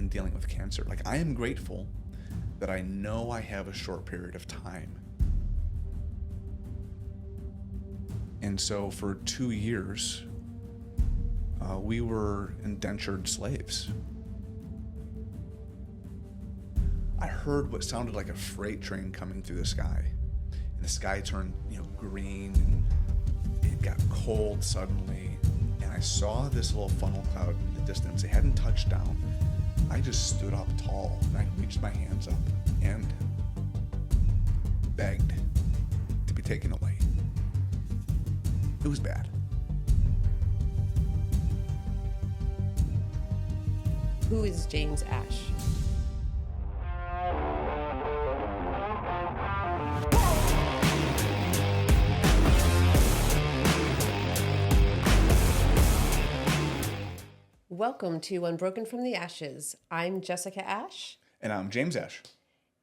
in dealing with cancer. Like, I am grateful that I know I have a short period of time. And so for 2 years, we were indentured slaves. I heard what sounded like a freight train coming through the sky. And the sky turned, green, and it got cold suddenly. And I saw this little funnel cloud in the distance. It hadn't touched down. I just stood up tall, and I reached my hands up and begged to be taken away. It was bad. Who is James Ash? Welcome to Unbroken from the Ashes. I'm Jessica Ash. And I'm James Ash.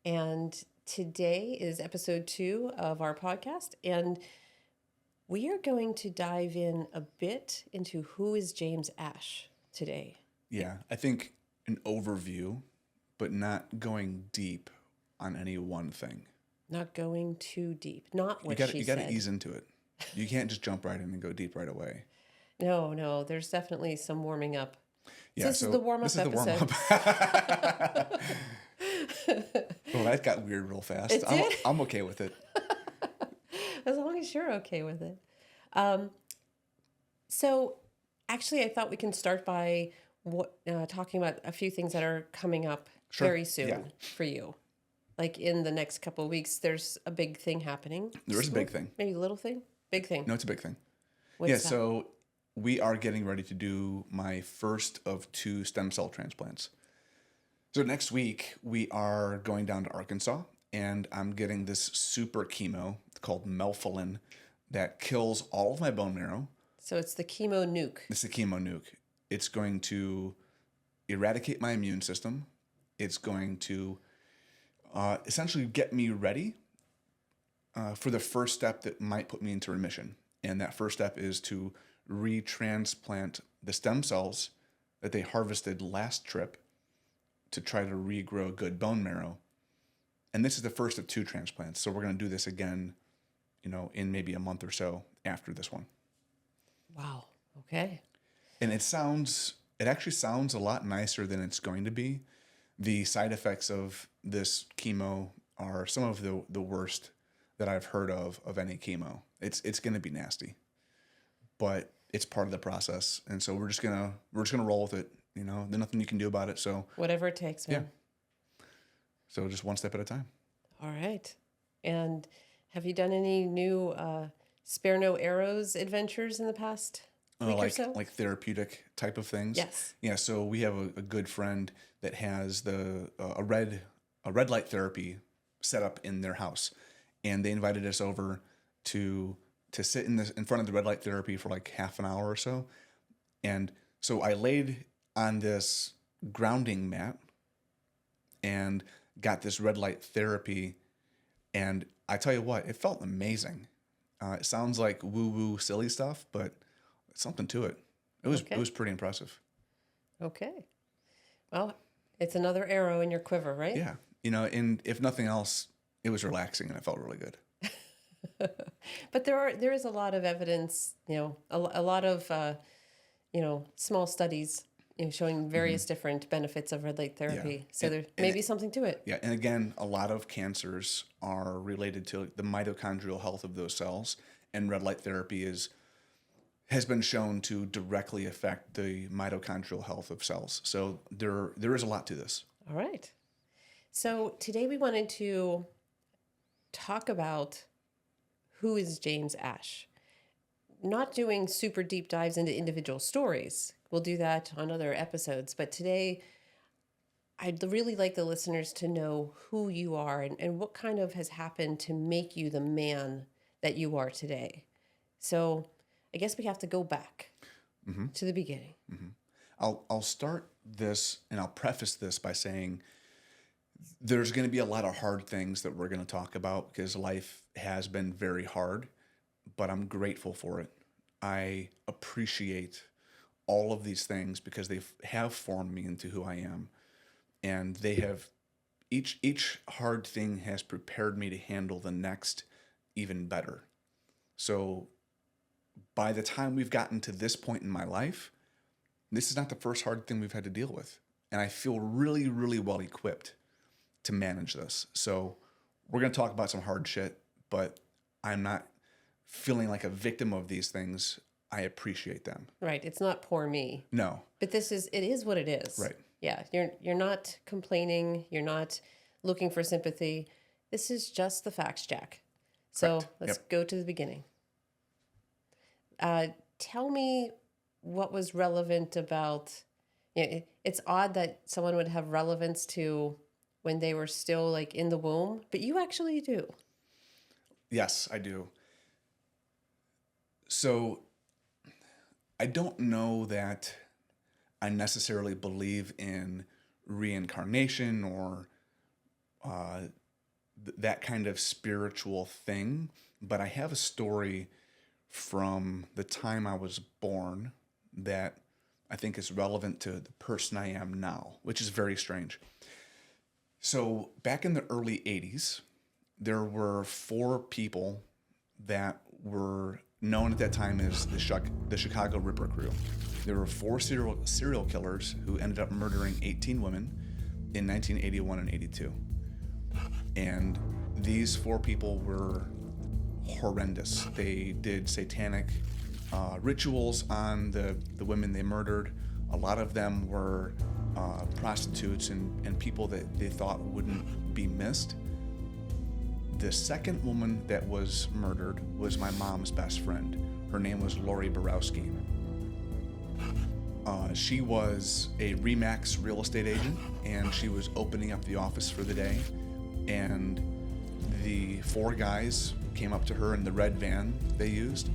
And today is episode 2 of our podcast. And we are going to dive in a bit into who is James Ash today. Yeah, I think an overview, but not going deep on any one thing. Not going too deep. Not what you got to ease into it. You can't just jump right in and go deep right away. No, there's definitely some warming up. Yeah, this is the warm-up episode. Well, that got weird real fast. It did? I'm okay with it. As long as you're okay with it. So, actually, I thought we can start by talking about a few things that are coming up very soon for you. Like in the next couple of weeks, there's a big thing happening. There is a big thing. Maybe a little thing? Big thing. No, it's a big thing. What's that? So we are getting ready to do my first of 2 stem cell transplants. So next week, we are going down to Arkansas, and I'm getting this super chemo called melphalan that kills all of my bone marrow. So it's the Chemo Nuke. It's the Chemo Nuke. It's going to eradicate my immune system. It's going to essentially get me ready for the first step that might put me into remission. And that first step is to retransplant the stem cells that they harvested last trip to try to regrow good bone marrow. And this is the first of 2 transplants. So we're going to do this again, in maybe a month or so after this one. Wow. Okay. And it actually sounds a lot nicer than it's going to be. The side effects of this chemo are some of the worst that I've heard of any chemo. It's going to be nasty, but it's part of the process. And so we're just gonna roll with it. There's nothing you can do about it. So whatever it takes, man. Yeah. So just one step at a time. All right. And have you done any new Spare No Arrows adventures in the past week or so? Like therapeutic type of things? Yes. Yeah, so we have a good friend that has a red light therapy set up in their house. And they invited us over to sit in front of the red light therapy for like half an hour or so. And so I laid on this grounding mat and got this red light therapy. And I tell you what, it felt amazing. It sounds like woo-woo silly stuff, but something to it. It was pretty impressive. Okay. Well, it's another arrow in your quiver, right? Yeah. And if nothing else, it was relaxing and it felt really good. But there is a lot of evidence, a lot of small studies showing various different benefits of red light therapy. Yeah. So there may be something to it. Yeah, and again, a lot of cancers are related to the mitochondrial health of those cells, and red light therapy has been shown to directly affect the mitochondrial health of cells. So there is a lot to this. All right. So today we wanted to talk about who is James Ash. Not doing super deep dives into individual stories. We'll do that on other episodes. But today, I'd really like the listeners to know who you are and what kind of has happened to make you the man that you are today. So I guess we have to go back to the beginning. Mm-hmm. I'll start this and I'll preface this by saying there's going to be a lot of hard things that we're going to talk about because life has been very hard, but I'm grateful for it. I appreciate all of these things because they have formed me into who I am. and they have each hard thing has prepared me to handle the next even better. So by the time we've gotten to this point in my life, this is not the first hard thing we've had to deal with. And I feel really, really well equipped to manage this. So we're going to talk about some hard shit, but I'm not feeling like a victim of these things. I appreciate them. Right. It's not poor me. No. But it is what it is. Right. Yeah. You're not complaining. You're not looking for sympathy. This is just the facts, Jack. So let's go to the beginning. Tell me what was relevant about, it's odd that someone would have relevance to when they were still like in the womb, but you actually do. Yes, I do. So I don't know that I necessarily believe in reincarnation or that kind of spiritual thing, but I have a story from the time I was born that I think is relevant to the person I am now, which is very strange. So back in the early 80s, there were 4 people that were known at that time as the Chicago Ripper Crew. There were 4 serial killers who ended up murdering 18 women in 1981 and 82. And these 4 people were horrendous. They did satanic rituals on the women they murdered. A lot of them were prostitutes and people that they thought wouldn't be missed. The second woman that was murdered was my mom's best friend. Her name was Lori Borowski. She was a Remax real estate agent, and she was opening up the office for the day. And the 4 guys came up to her in the red van they used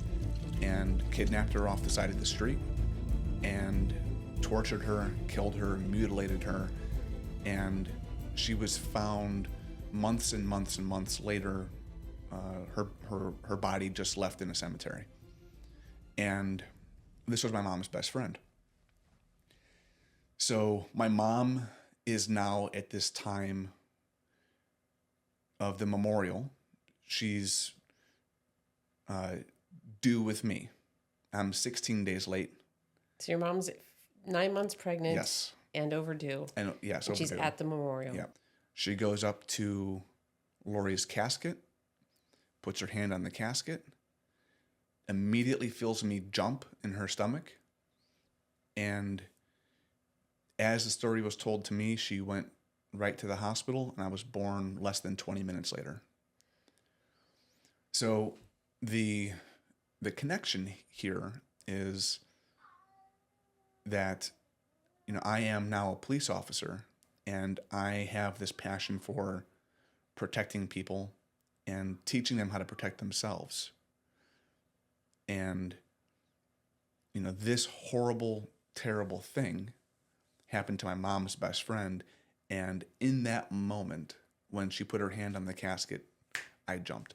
and kidnapped her off the side of the street and tortured her, killed her, mutilated her. And she was found months and months and months later, her body just left in a cemetery. And this was my mom's best friend. So my mom is now at this time of the memorial. She's due with me. I'm 16 days late. So your mom's 9 months pregnant. Yes. And overdue. And yes, and she's at the memorial. Yeah. She goes up to Lori's casket, puts her hand on the casket, immediately feels me jump in her stomach. And as the story was told to me, she went right to the hospital, and I was born less than 20 minutes later. So the connection here is that, I am now a police officer, and I have this passion for protecting people and teaching them how to protect themselves. And, this horrible, terrible thing happened to my mom's best friend. And in that moment, when she put her hand on the casket, I jumped.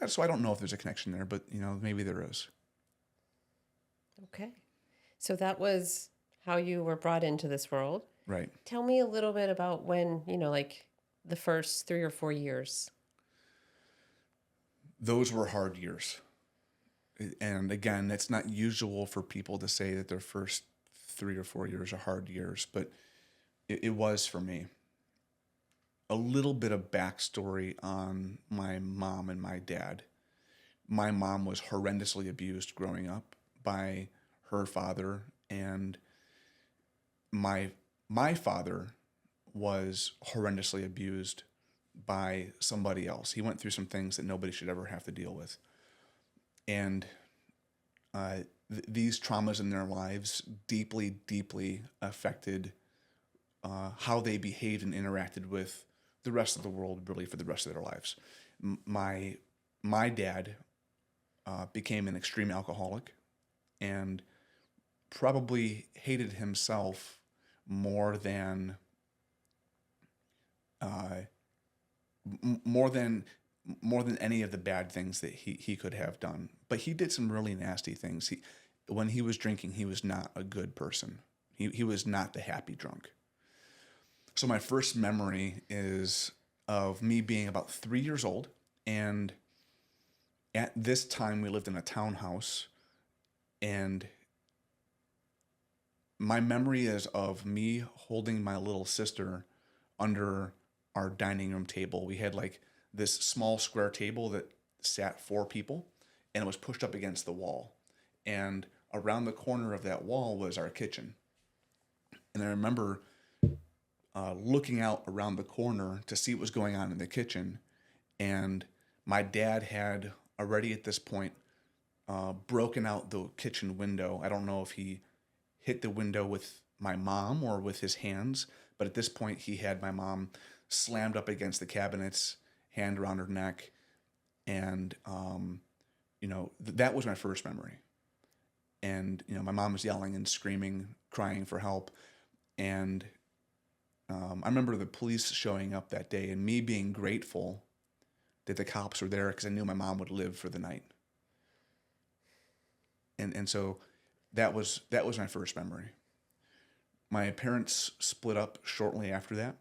So I don't know if there's a connection there, but, maybe there is. Okay. So that was how you were brought into this world. Right. Tell me a little bit about when, like the first 3 or 4 years. Those were hard years. And again, it's not usual for people to say that their first 3 or 4 years are hard years, but it was for me. A little bit of backstory on my mom and my dad. My mom was horrendously abused growing up by her father, and my father was horrendously abused by somebody else. He went through some things that nobody should ever have to deal with. And these traumas in their lives deeply, deeply affected how they behaved and interacted with the rest of the world, really, for the rest of their lives. My dad became an extreme alcoholic and probably hated himself more than any of the bad things that he could have done. But he did some really nasty things. When he was drinking, he was not a good person. He was not the happy drunk. So my first memory is of me being about 3 years old. And at this time, we lived in a townhouse. And my memory is of me holding my little sister under our dining room table. We had like this small square table that sat 4 people, and it was pushed up against the wall. And around the corner of that wall was our kitchen. And I remember looking out around the corner to see what was going on in the kitchen. And my dad had already at this point broken out the kitchen window. I don't know if he hit the window with my mom or with his hands, but at this point he had my mom slammed up against the cabinets, hand around her neck. And, that was my first memory. And, my mom was yelling and screaming, crying for help. And I remember the police showing up that day and me being grateful that the cops were there because I knew my mom would live for the night. And so that was my first memory. My parents split up shortly after that,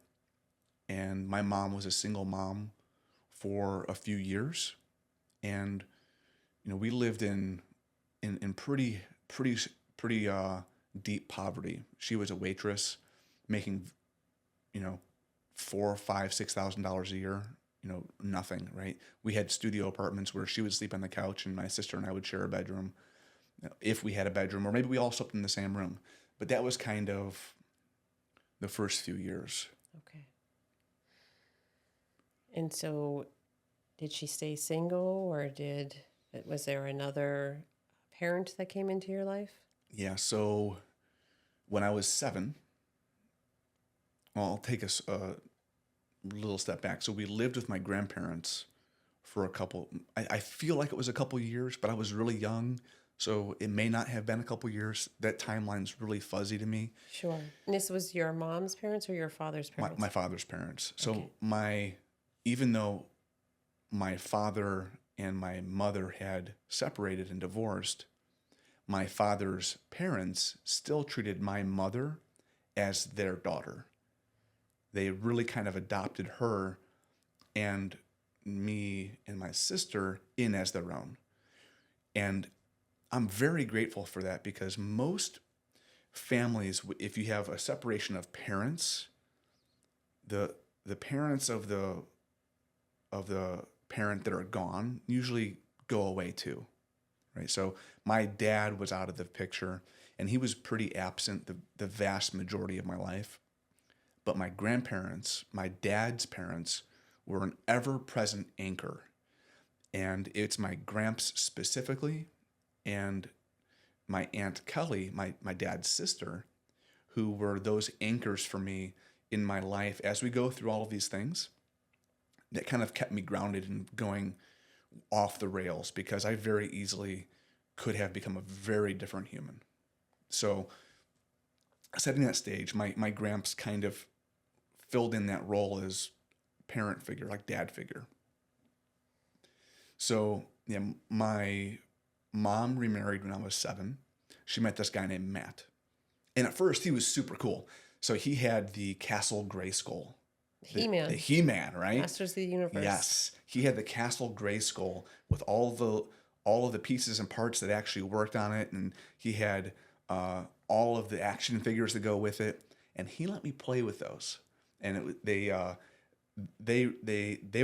and my mom was a single mom for a few years. And we lived in pretty deep poverty. She was a waitress making $4,000, $5,000, $6,000 a year. Nothing, right? We had studio apartments where she would sleep on the couch and my sister and I would share a bedroom, if we had a bedroom, or maybe we all slept in the same room. But that was kind of the first few years. Okay. And so did she stay single, or was there another parent that came into your life? Yeah, so when I was 7, I'll take us a little step back. So we lived with my grandparents for I feel like it was a couple years, but I was really young. So it may not have been a couple years. That timeline's really fuzzy to me. Sure. And this was your mom's parents or your father's parents? My father's parents. So Okay. Even though my father and my mother had separated and divorced, my father's parents still treated my mother as their daughter. They really kind of adopted her and me and my sister in as their own. And I'm very grateful for that, because most families, if you have a separation of parents, the parents of the parent that are gone usually go away too, right? So my dad was out of the picture, and he was pretty absent the vast majority of my life. But my grandparents, my dad's parents, were an ever-present anchor. And it's my gramps specifically and my Aunt Kelly, my dad's sister, who were those anchors for me in my life as we go through all of these things, that kind of kept me grounded and going off the rails, because I very easily could have become a very different human. So setting that stage, my gramps kind of filled in that role as parent figure, like dad figure. So yeah, my mom remarried when I was 7. She met this guy named Matt. And at first he was super cool. So he had the Castle Grayskull. He-Man. The He-Man, right? Masters of the Universe. Yes. He had the Castle Grayskull with all of the pieces and parts that actually worked on it. And he had all of the action figures that go with it. And he let me play with those. And they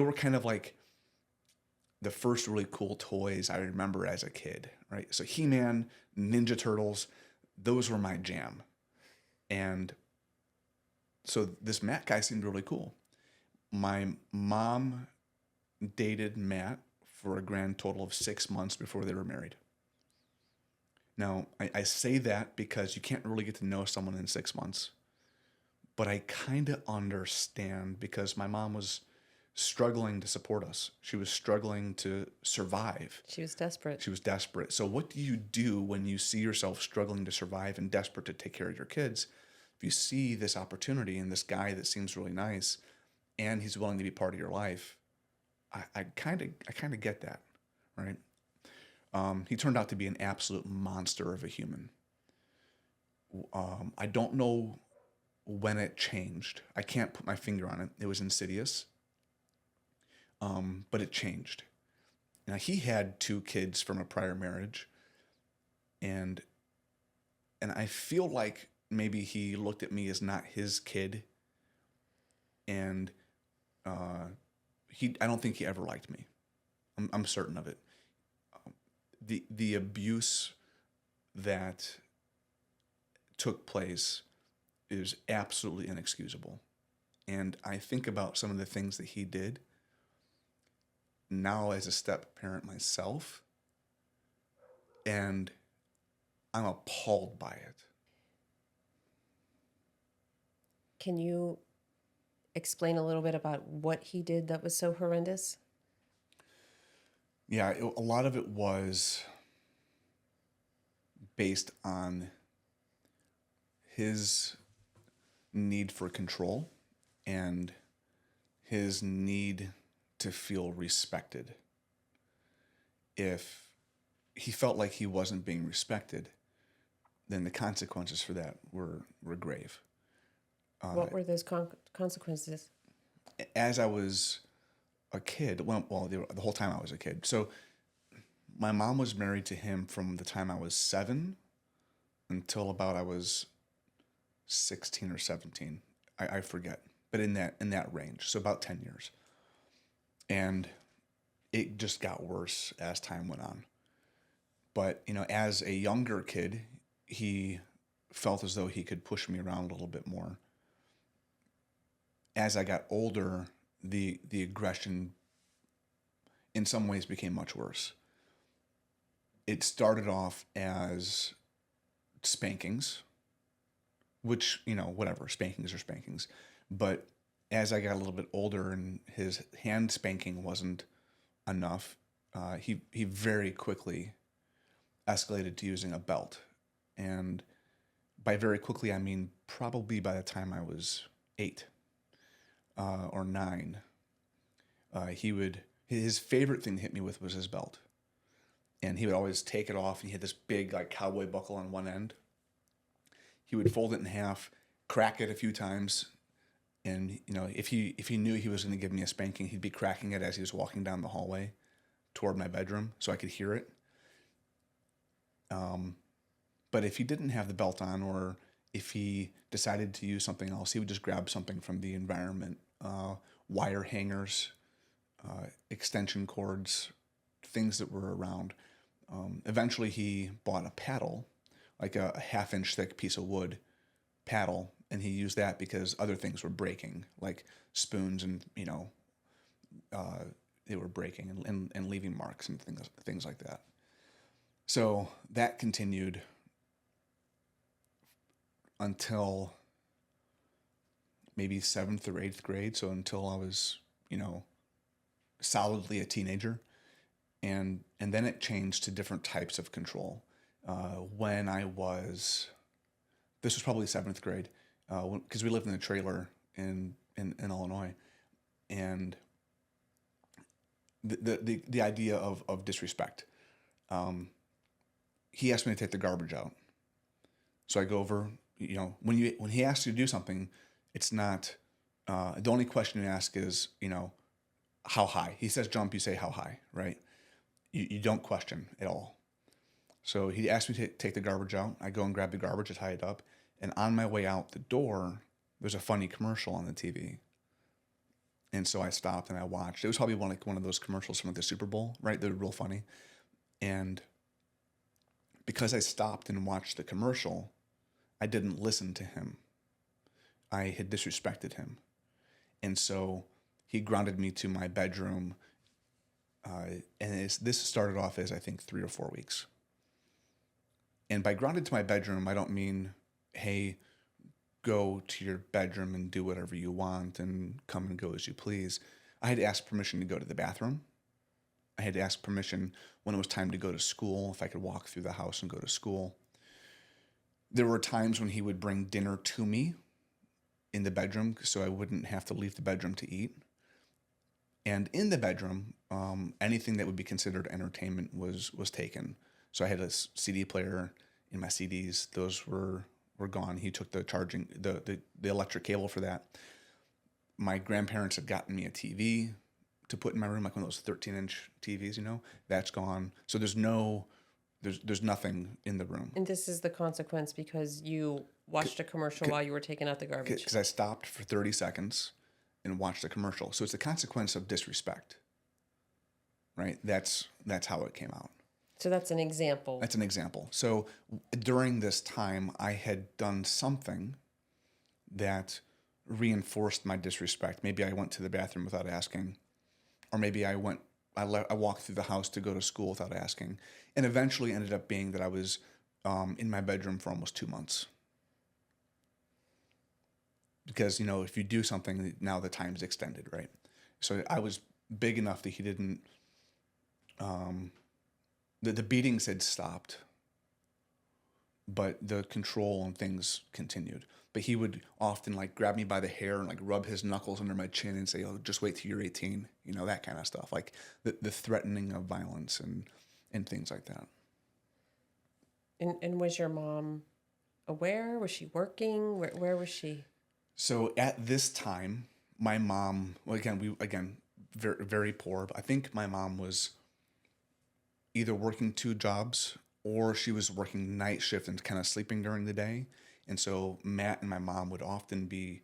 were kind of like the first really cool toys I remember as a kid, right? So He-Man, Ninja Turtles, those were my jam. And so this Matt guy seemed really cool. My mom dated Matt for a grand total of 6 months before they were married. Now, I say that because you can't really get to know someone in 6 months. But I kind of understand, because my mom was struggling to support us. She was struggling to survive. She was desperate. She was desperate. So what do you do when you see yourself struggling to survive and desperate to take care of your kids? If you see this opportunity and this guy that seems really nice and he's willing to be part of your life, I kind of get that, right? He turned out to be an absolute monster of a human. I don't know when it changed. I can't put my finger on it. It was insidious, but it changed. Now, he had 2 kids from a prior marriage, and I feel like maybe he looked at me as not his kid, and I don't think he ever liked me. I'm certain of it. The abuse that took place is absolutely inexcusable. And I think about some of the things that he did now as a step parent myself, and I'm appalled by it. Can you explain a little bit about what he did that was so horrendous? Yeah, a lot of it was based on his need for control and his need to feel respected. If he felt like he wasn't being respected, then the consequences for that were grave. What were those consequences? As I was a kid, the whole time I was a kid. So my mom was married to him from the time I was 7 until about I was 16 or 17. I forget, but in that range. So about 10 years. And it just got worse as time went on. But, as a younger kid, he felt as though he could push me around a little bit more. As I got older, the aggression in some ways became much worse. It started off as spankings, which, whatever, spankings are spankings. But as I got a little bit older and his hand spanking wasn't enough, he very quickly escalated to using a belt. And by very quickly, I mean probably by the time I was 8 or 9, his favorite thing to hit me with was his belt. And he would always take it off, and he had this big cowboy buckle on one end. He would fold it in half, crack it a few times, and if he knew he was going to give me a spanking, he'd be cracking it as he was walking down the hallway toward my bedroom so I could hear it. But if he didn't have the belt on, or if he decided to use something else, he would just grab something from the environment, wire hangers, extension cords, things that were around. Eventually he bought a paddle, like a 1/2-inch thick piece of wood paddle, and he used that because other things were breaking, like spoons, and they were breaking and leaving marks and things like that. So that continued until maybe 7th or 8th grade. So until I was, solidly a teenager. And then it changed to different types of control. When this was probably 7th grade, because we lived in a trailer in Illinois, and the idea of disrespect. He asked me to take the garbage out. So I go over, when he asks you to do something, it's not, the only question you ask is, how high? He says jump, you say how high, right? You don't question at all. So he asked me to take the garbage out. I go and grab the garbage, I tie it up. And on my way out the door, there's a funny commercial on the TV. And so I stopped and I watched. It was probably one of those commercials from the Super Bowl, right? They're real funny. And because I stopped and watched the commercial, I didn't listen to him. I had disrespected him. And so he grounded me to my bedroom. And this started off as, I think, 3 or 4 weeks. And by grounded to my bedroom, I don't mean, hey, go to your bedroom and do whatever you want and come and go as you please. I had to ask permission to go to the bathroom. I had to ask permission when it was time to go to school, if I could walk through the house and go to school. There were times when he would bring dinner to me in the bedroom so I wouldn't have to leave the bedroom to eat. And in the bedroom, anything that would be considered entertainment was taken. So I had a CD player in my CDs. Those were were gone. He took the charging, the electric cable for that. My grandparents had gotten me a TV to put in my room, like one of those 13-inch TVs, that's gone. So there's nothing in the room. And this is the consequence because you watched a commercial while you were taking out the garbage. Because I stopped for 30 seconds and watched the commercial. So it's the consequence of disrespect, right? That's how it came out. So that's an example. That's an example. So during this time, I had done something that reinforced my disrespect. Maybe I went to the bathroom without asking, or maybe I walked through the house to go to school without asking, and eventually ended up being that I was in my bedroom for almost 2 months. Because, if you do something, now the time's extended, right? So I was big enough that he didn't, the beatings had stopped, but the control and things continued. But he would often grab me by the hair and rub his knuckles under my chin and say, "Oh, just wait till you're 18," that kind of stuff. Like the threatening of violence and things like that. And was your mom aware? Was she working? Where was she? So at this time, my mom, very, very poor. I think my mom was either working 2 jobs or she was working night shift and kind of sleeping during the day. And so Matt and my mom would often be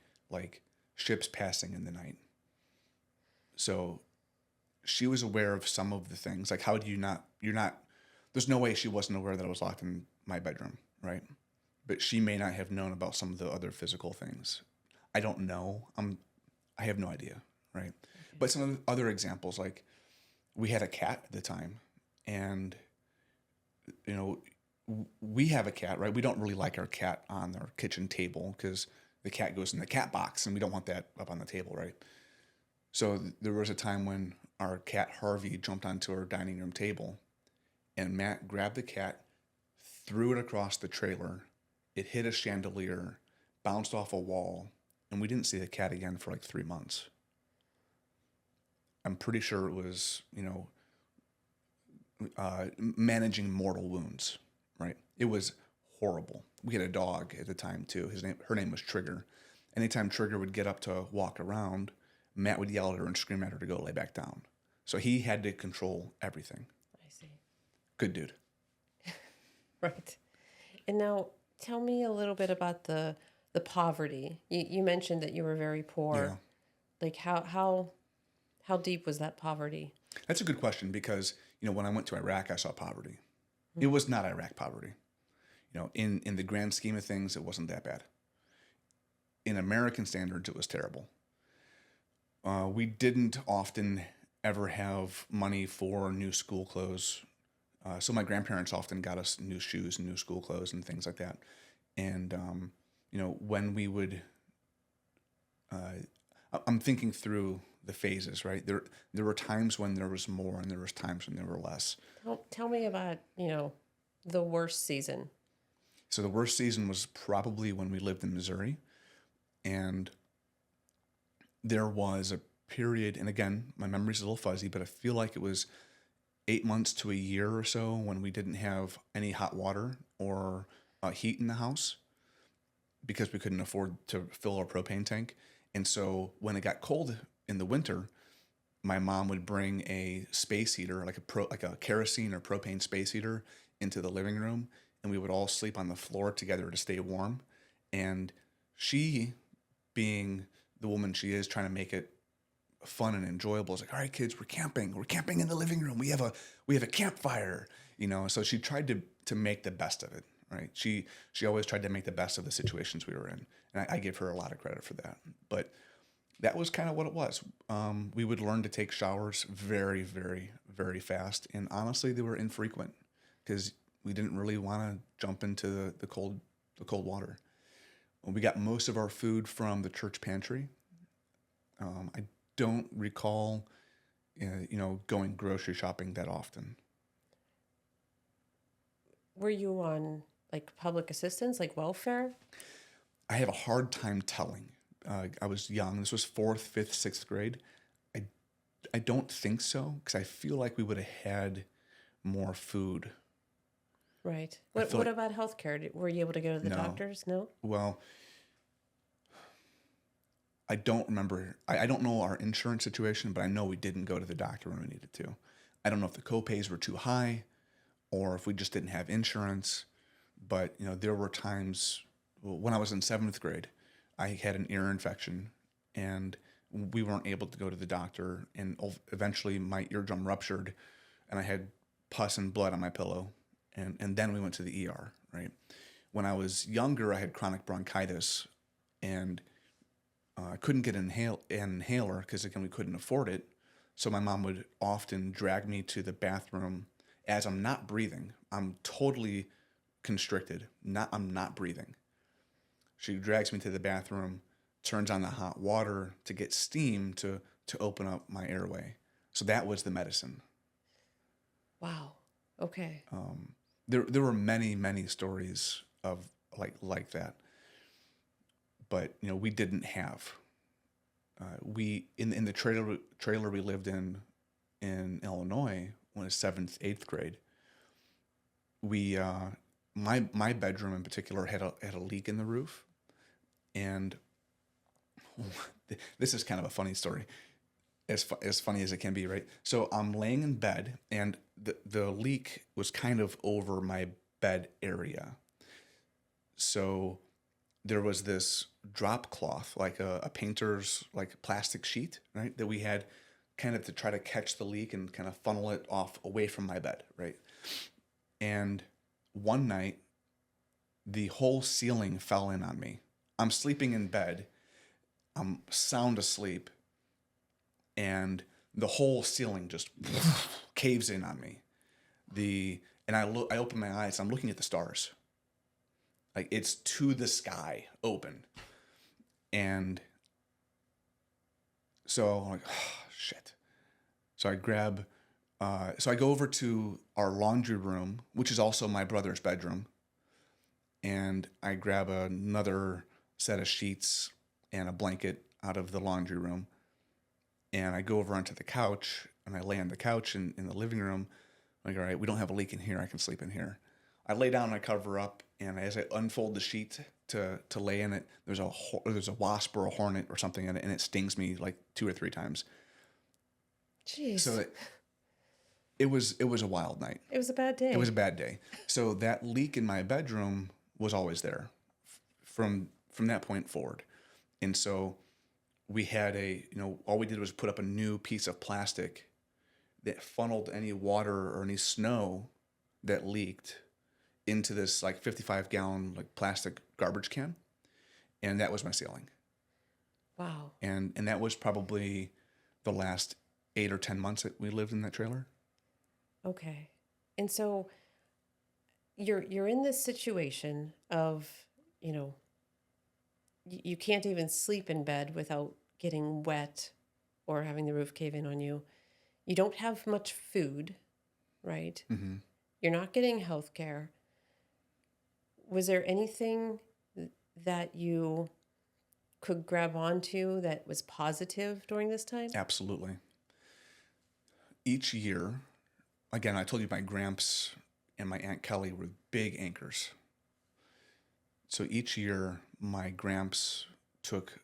ships passing in the night. So she was aware of some of the things. How do there's no way she wasn't aware that I was locked in my bedroom, right? But she may not have known about some of the other physical things. I don't know. I have no idea, right? Okay. But some of the other examples, we had a cat at the time, and we have a cat, right? We don't really like our cat on our kitchen table because the cat goes in the cat box, and we don't want that up on the table, right? So there was a time when our cat Harvey jumped onto our dining room table, and Matt grabbed the cat, threw it across the trailer. It hit a chandelier, bounced off a wall, and we didn't see the cat again for 3 months. I'm pretty sure it was, managing mortal wounds, right? It was horrible. We had a dog at the time too. Her name was Trigger. Anytime Trigger would get up to walk around, Matt would yell at her and scream at her to go lay back down. So he had to control everything. I see. Good dude. Right. And now tell me a little bit about the poverty. You mentioned that you were very poor. Yeah. How deep was that poverty? That's a good question because, when I went to Iraq, I saw poverty. Mm-hmm. It was not Iraq poverty. In the grand scheme of things, it wasn't that bad. In American standards, it was terrible. We didn't often ever have money for new school clothes. So my grandparents often got us new shoes and new school clothes and things like that. And, when we would, I'm thinking through the phases, right? There were times when there was more and there was times when there were less. Tell me about, the worst season. So the worst season was probably when we lived in Missouri. And there was a period, and again, my memory's a little fuzzy, but I feel like it was 8 months to a year or so when we didn't have any hot water or heat in the house because we couldn't afford to fill our propane tank. And so when it got cold in the winter, my mom would bring a space heater, like a kerosene or propane space heater, into the living room, and we would all sleep on the floor together to stay warm. And she, being the woman she is, trying to make it fun and enjoyable, is like, "All right, kids, we're camping. We're camping in the living room. We have a campfire." So she tried to make the best of it, right? She always tried to make the best of the situations we were in, and I give her a lot of credit for that. But that was kind of what it was. We would learn to take showers very, very, very fast, and honestly, they were infrequent because we didn't really want to jump into the cold water. We got most of our food from the church pantry. I don't recall, going grocery shopping that often. Were you on public assistance, like welfare? I have a hard time telling. I was young. This was 4th, 5th, 6th grade. I don't think so because I feel like we would have had more food. Right. I What feel what like about healthcare? Were you able to go to the no. doctors? No? Well, I don't remember. I don't know our insurance situation, but I know we didn't go to the doctor when we needed to. I don't know if the copays were too high or if we just didn't have insurance. But, there were times when I was in seventh grade, I had an ear infection and we weren't able to go to the doctor. And eventually my eardrum ruptured and I had pus and blood on my pillow. And then we went to the ER, right? When I was younger, I had chronic bronchitis and I couldn't get an inhaler because, again, we couldn't afford it. So my mom would often drag me to the bathroom as I'm not breathing. I'm totally constricted. I'm not breathing. She drags me to the bathroom, turns on the hot water to get steam to open up my airway. So that was the medicine. Wow. Okay. There were many stories of like that, but we didn't have. We in the trailer we lived in Illinois when I was seventh, eighth grade. We my bedroom in particular had a leak in the roof, and this is kind of a funny story, as funny as it can be, right? So I'm laying in bed, and the leak was kind of over my bed area. So there was this drop cloth, like a painter's like plastic sheet, right, that we had kind of to try to catch the leak and kind of funnel it off away from my bed, right? And one night, the whole ceiling fell in on me. I'm sleeping in bed, I'm sound asleep, and the whole ceiling just caves in on me. I open my eyes, I'm looking at the stars. Like it's to the sky, open. And so I'm like, oh, shit. So I go over to our laundry room, which is also my brother's bedroom. And I grab another set of sheets and a blanket out of the laundry room. And I go over onto the couch and I lay on the couch in the living room. I'm like, all right, we don't have a leak in here. I can sleep in here. I lay down and I cover up. And as I unfold the sheet to lay in it, there's a wasp or a hornet or something in it, and it stings me like 2 or 3 times. Jeez. So it was a wild night. It was a bad day. It was a bad day. So that leak in my bedroom was always there from that point forward. And so we had all we did was put up a new piece of plastic that funneled any water or any snow that leaked into this like 55-gallon like plastic garbage can. And that was my ceiling. Wow. And that was probably the last 8 or 10 months that we lived in that trailer. Okay. And so you're in this situation of, you can't even sleep in bed without getting wet or having the roof cave in on you. You don't have much food, right? Mm-hmm. You're not getting health care. Was there anything that you could grab onto that was positive during this time? Absolutely. Each year, again, I told you my Gramps and my Aunt Kelly were big anchors. So each year, my Gramps took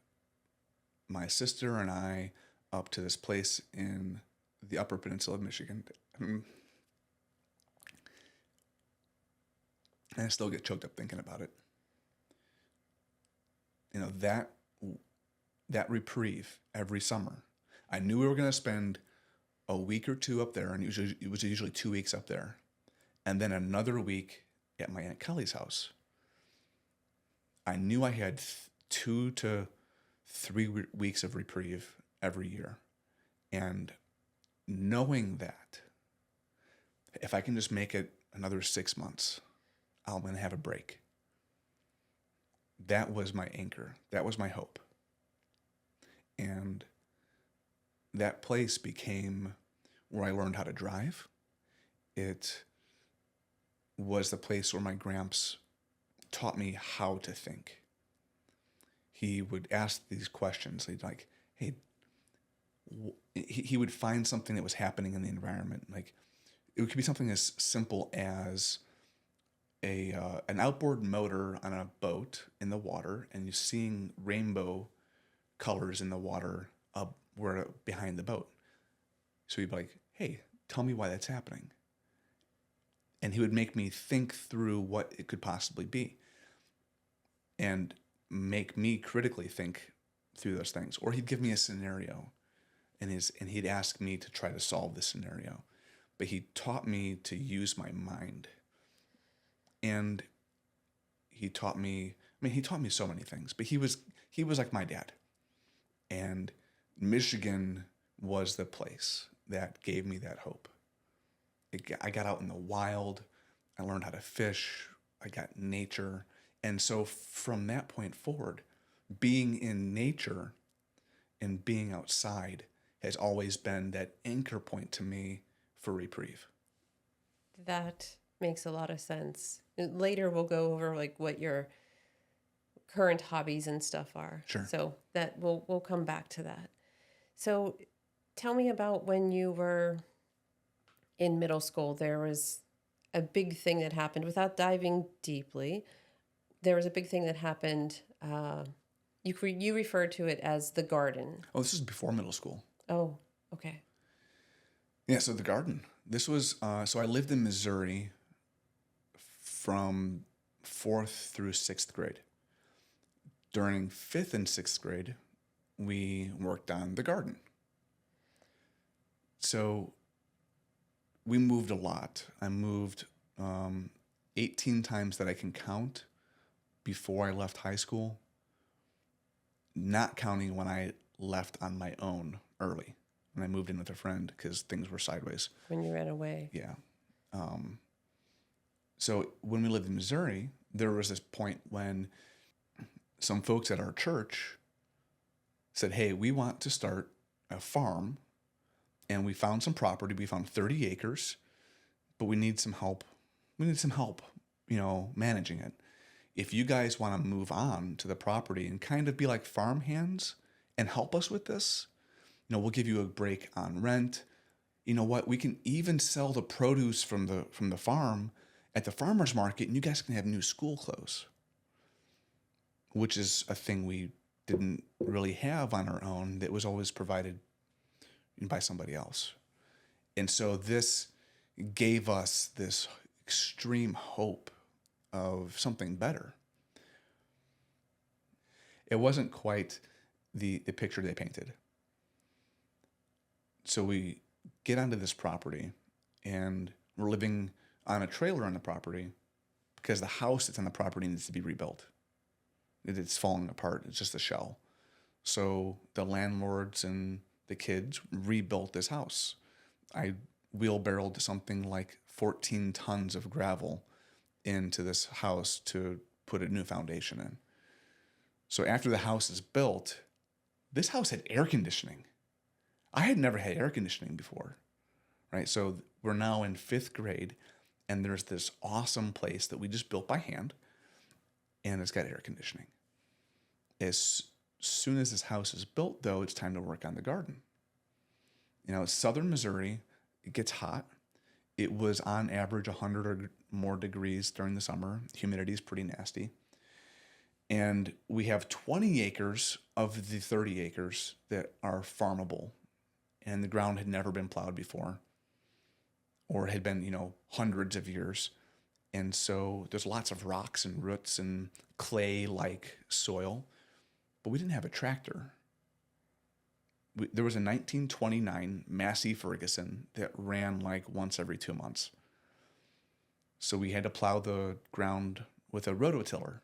my sister and I up to this place in the Upper Peninsula of Michigan. And I still get choked up thinking about it. That Reprieve every summer. I knew we were going to spend a week or 2 up there, and it was usually 2 weeks up there, and then another week at my Aunt Kelly's house. I knew I had 2 to 3 weeks of Reprieve every year, and knowing that if I can just make it another 6 months, I'm going to have a break. That was my anchor. That was my hope. And that place became where I learned how to drive. It was the place where my Gramps taught me how to think. He would ask these questions. He'd like, hey, he would find something that was happening in the environment. Like, it could be something as simple as an outboard motor on a boat in the water, and you're seeing rainbow colors in the water up where behind the boat. So he'd be like, "Hey, tell me why that's happening." And he would make me think through what it could possibly be, and make me critically think through those things. Or he'd give me a scenario, and he'd ask me to try to solve the scenario. But he taught me to use my mind. And he taught me so many things, but he was like my dad. And Michigan was the place that gave me that hope. I got out in the wild. I learned how to fish. I got nature. And so from that point forward, being in nature and being outside has always been that anchor point to me for Reprieve. That makes a lot of sense. Later we'll go over like what your current hobbies and stuff are. Sure. So that we'll come back to that. So tell me about when you were in middle school. There was a big thing that happened. Without diving deeply, there was a big thing that happened. You referred to it as the garden. Oh, this is before middle school. Oh, okay. Yeah, so the garden. This was, so I lived in Missouri from 4th through 6th grade. During 5th and 6th grade, we worked on the garden. So we moved a lot. I moved 18 times that I can count before I left high school, not counting when I left on my own early, when I moved in with a friend because things were sideways. When you ran away. Yeah. So when we lived in Missouri, there was this point when some folks at our church said, "Hey, we want to start a farm, and we found some property. We found 30 acres, but we need some help. We need some help, managing it. If you guys want to move on to the property and kind of be like farm hands and help us with this, we'll give you a break on rent. You know what? We can even sell the produce from the farm at the farmer's market, and you guys can have new school clothes," which is a thing we didn't really have on our own. That was always provided by somebody else. And so this gave us this extreme hope of something better. It wasn't quite the picture they painted. So we get onto this property, and we're living on a trailer on the property because the house that's on the property needs to be rebuilt. It's falling apart. It's just a shell. So the landlords and the kids rebuilt this house. I wheelbarrowed something like 14 tons of gravel into this house to put a new foundation in. So after the house is built, this house had air conditioning. I had never had air conditioning before, right? So we're now in 5th grade, and there's this awesome place that we just built by hand, and it's got air conditioning. As soon as this house is built, though, it's time to work on the garden. It's southern Missouri. It gets hot. It was on average 100 or more degrees during the summer. Humidity is pretty nasty. And we have 20 acres of the 30 acres that are farmable, and the ground had never been plowed before, or had been, hundreds of years. And so there's lots of rocks and roots and clay-like soil, but we didn't have a tractor. There was a 1929 Massey Ferguson that ran like once every 2 months. So we had to plow the ground with a rototiller.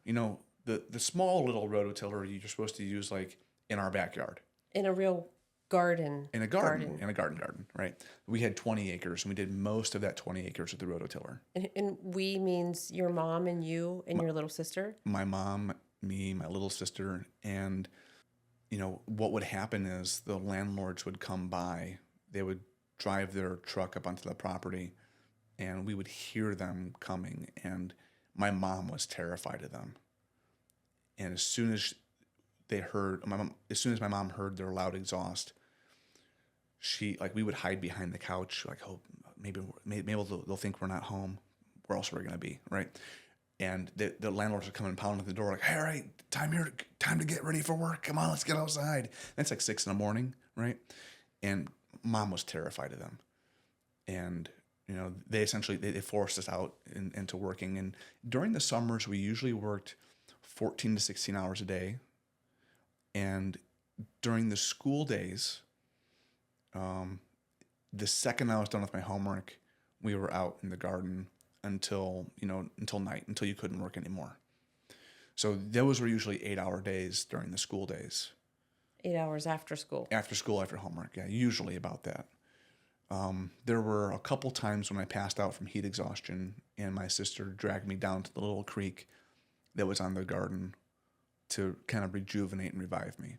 The small little rototiller you're supposed to use like in our backyard. In a real garden. In a garden, right? We had 20 acres, and we did most of that 20 acres with the rototiller. And we means your mom and you and your little sister? My mom, me, my little sister, and what would happen is the landlords would come by. They would drive their truck up onto the property, and we would hear them coming, and my mom was terrified of them. And as soon as my mom heard their loud exhaust, we would hide behind the couch, like, oh, maybe they'll think we're not home. Where else are we going to be, right? And the landlords are coming pounding at the door like, hey, all right, time to get ready for work. Come on, let's get outside. And it's like 6 a.m, right? And Mom was terrified of them. And, they essentially, they forced us out into working. And during the summers, we usually worked 14 to 16 hours a day. And during the school days, the second I was done with my homework, we were out in the garden until night, until you couldn't work anymore. So those were usually 8-hour days during the school days. 8 hours after school. After school, after homework, yeah, usually about that. There were a couple times when I passed out from heat exhaustion, and my sister dragged me down to the little creek that was on the garden to kind of rejuvenate and revive me.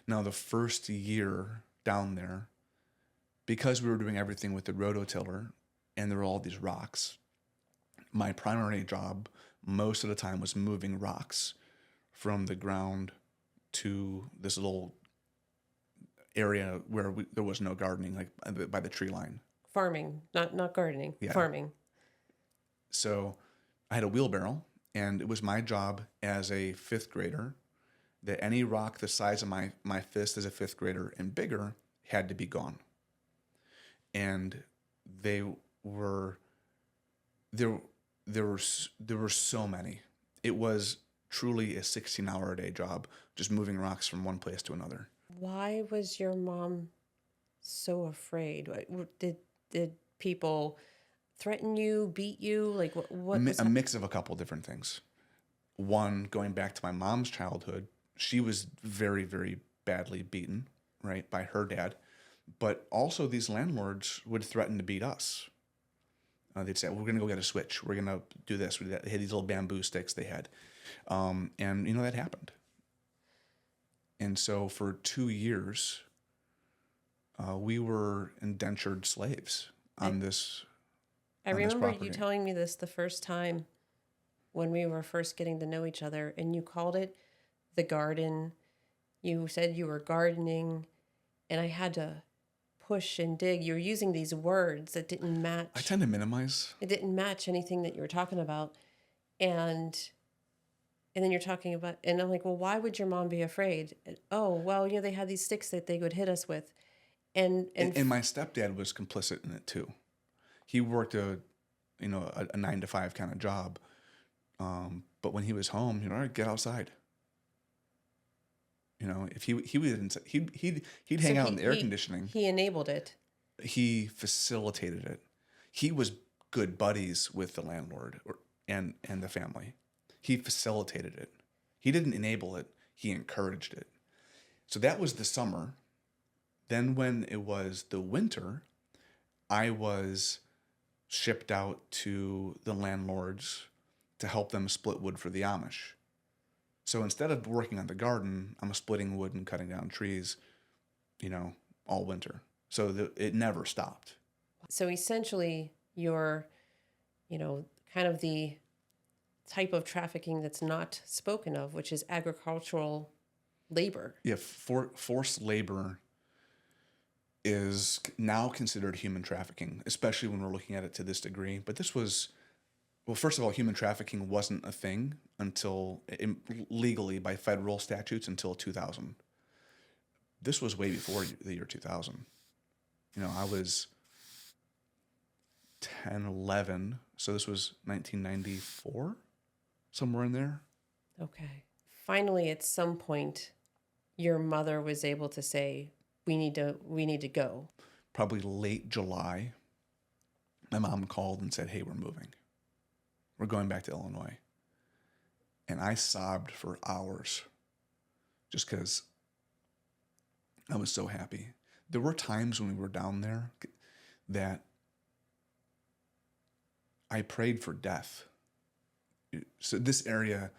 Now, the first year down there, because we were doing everything with the rototiller and there were all these rocks, my primary job most of the time was moving rocks from the ground to this little area where there was no gardening, like by the tree line. Farming, not gardening, Yeah. Farming. So I had a wheelbarrow, and it was my job as a 5th grader that any rock the size of my fist as a 5th grader and bigger had to be gone. And there were so many. It was truly a 16-hour a day job, just moving rocks from one place to another. Why was your mom so afraid? Did people threaten you, beat you? Like what was A mix of a couple different things. One, going back to my mom's childhood, she was very, very badly beaten, right, by her dad. But also these landlords would threaten to beat us. They'd say, we're going to go get a switch. We're going to do this. They had these little bamboo sticks they had. And, that happened. And so for 2 years, we were indentured slaves on this I on this remember property. you telling me this the first time when we were first getting to know each other, and you called it the garden. You said you were gardening, and I had to push and dig. You were using these words that didn't match. I tend to minimize. It didn't match anything that you were talking about. And then you're talking about, and I'm like, well, why would your mom be afraid? And, oh, well, they had these sticks that they would hit us with. And my stepdad was complicit in it too. He worked a 9-to-5 kind of job. But when he was home, all right, get outside. If he'd hang out in the air conditioning. He enabled it. He facilitated it. He was good buddies with the landlord and the family. He facilitated it. He didn't enable it. He encouraged it. So that was the summer. Then when it was the winter, I was shipped out to the landlords to help them split wood for the Amish. So instead of working on the garden, I'm splitting wood and cutting down trees, all winter. So it never stopped. So essentially, you're, kind of the type of trafficking that's not spoken of, which is agricultural labor. Yeah, forced labor is now considered human trafficking, especially when we're looking at it to this degree. But this was, well, first of all, human trafficking wasn't a thing until legally by federal statutes until 2000. This was way before the year 2000. I was 10, 11, so this was 1994, somewhere in there. Okay. Finally, at some point, your mother was able to say, we need to go. Probably late July, my mom called and said, hey, we're moving. We're going back to Illinois. And I sobbed for hours just because I was so happy. There were times when we were down there that I prayed for death. So this area,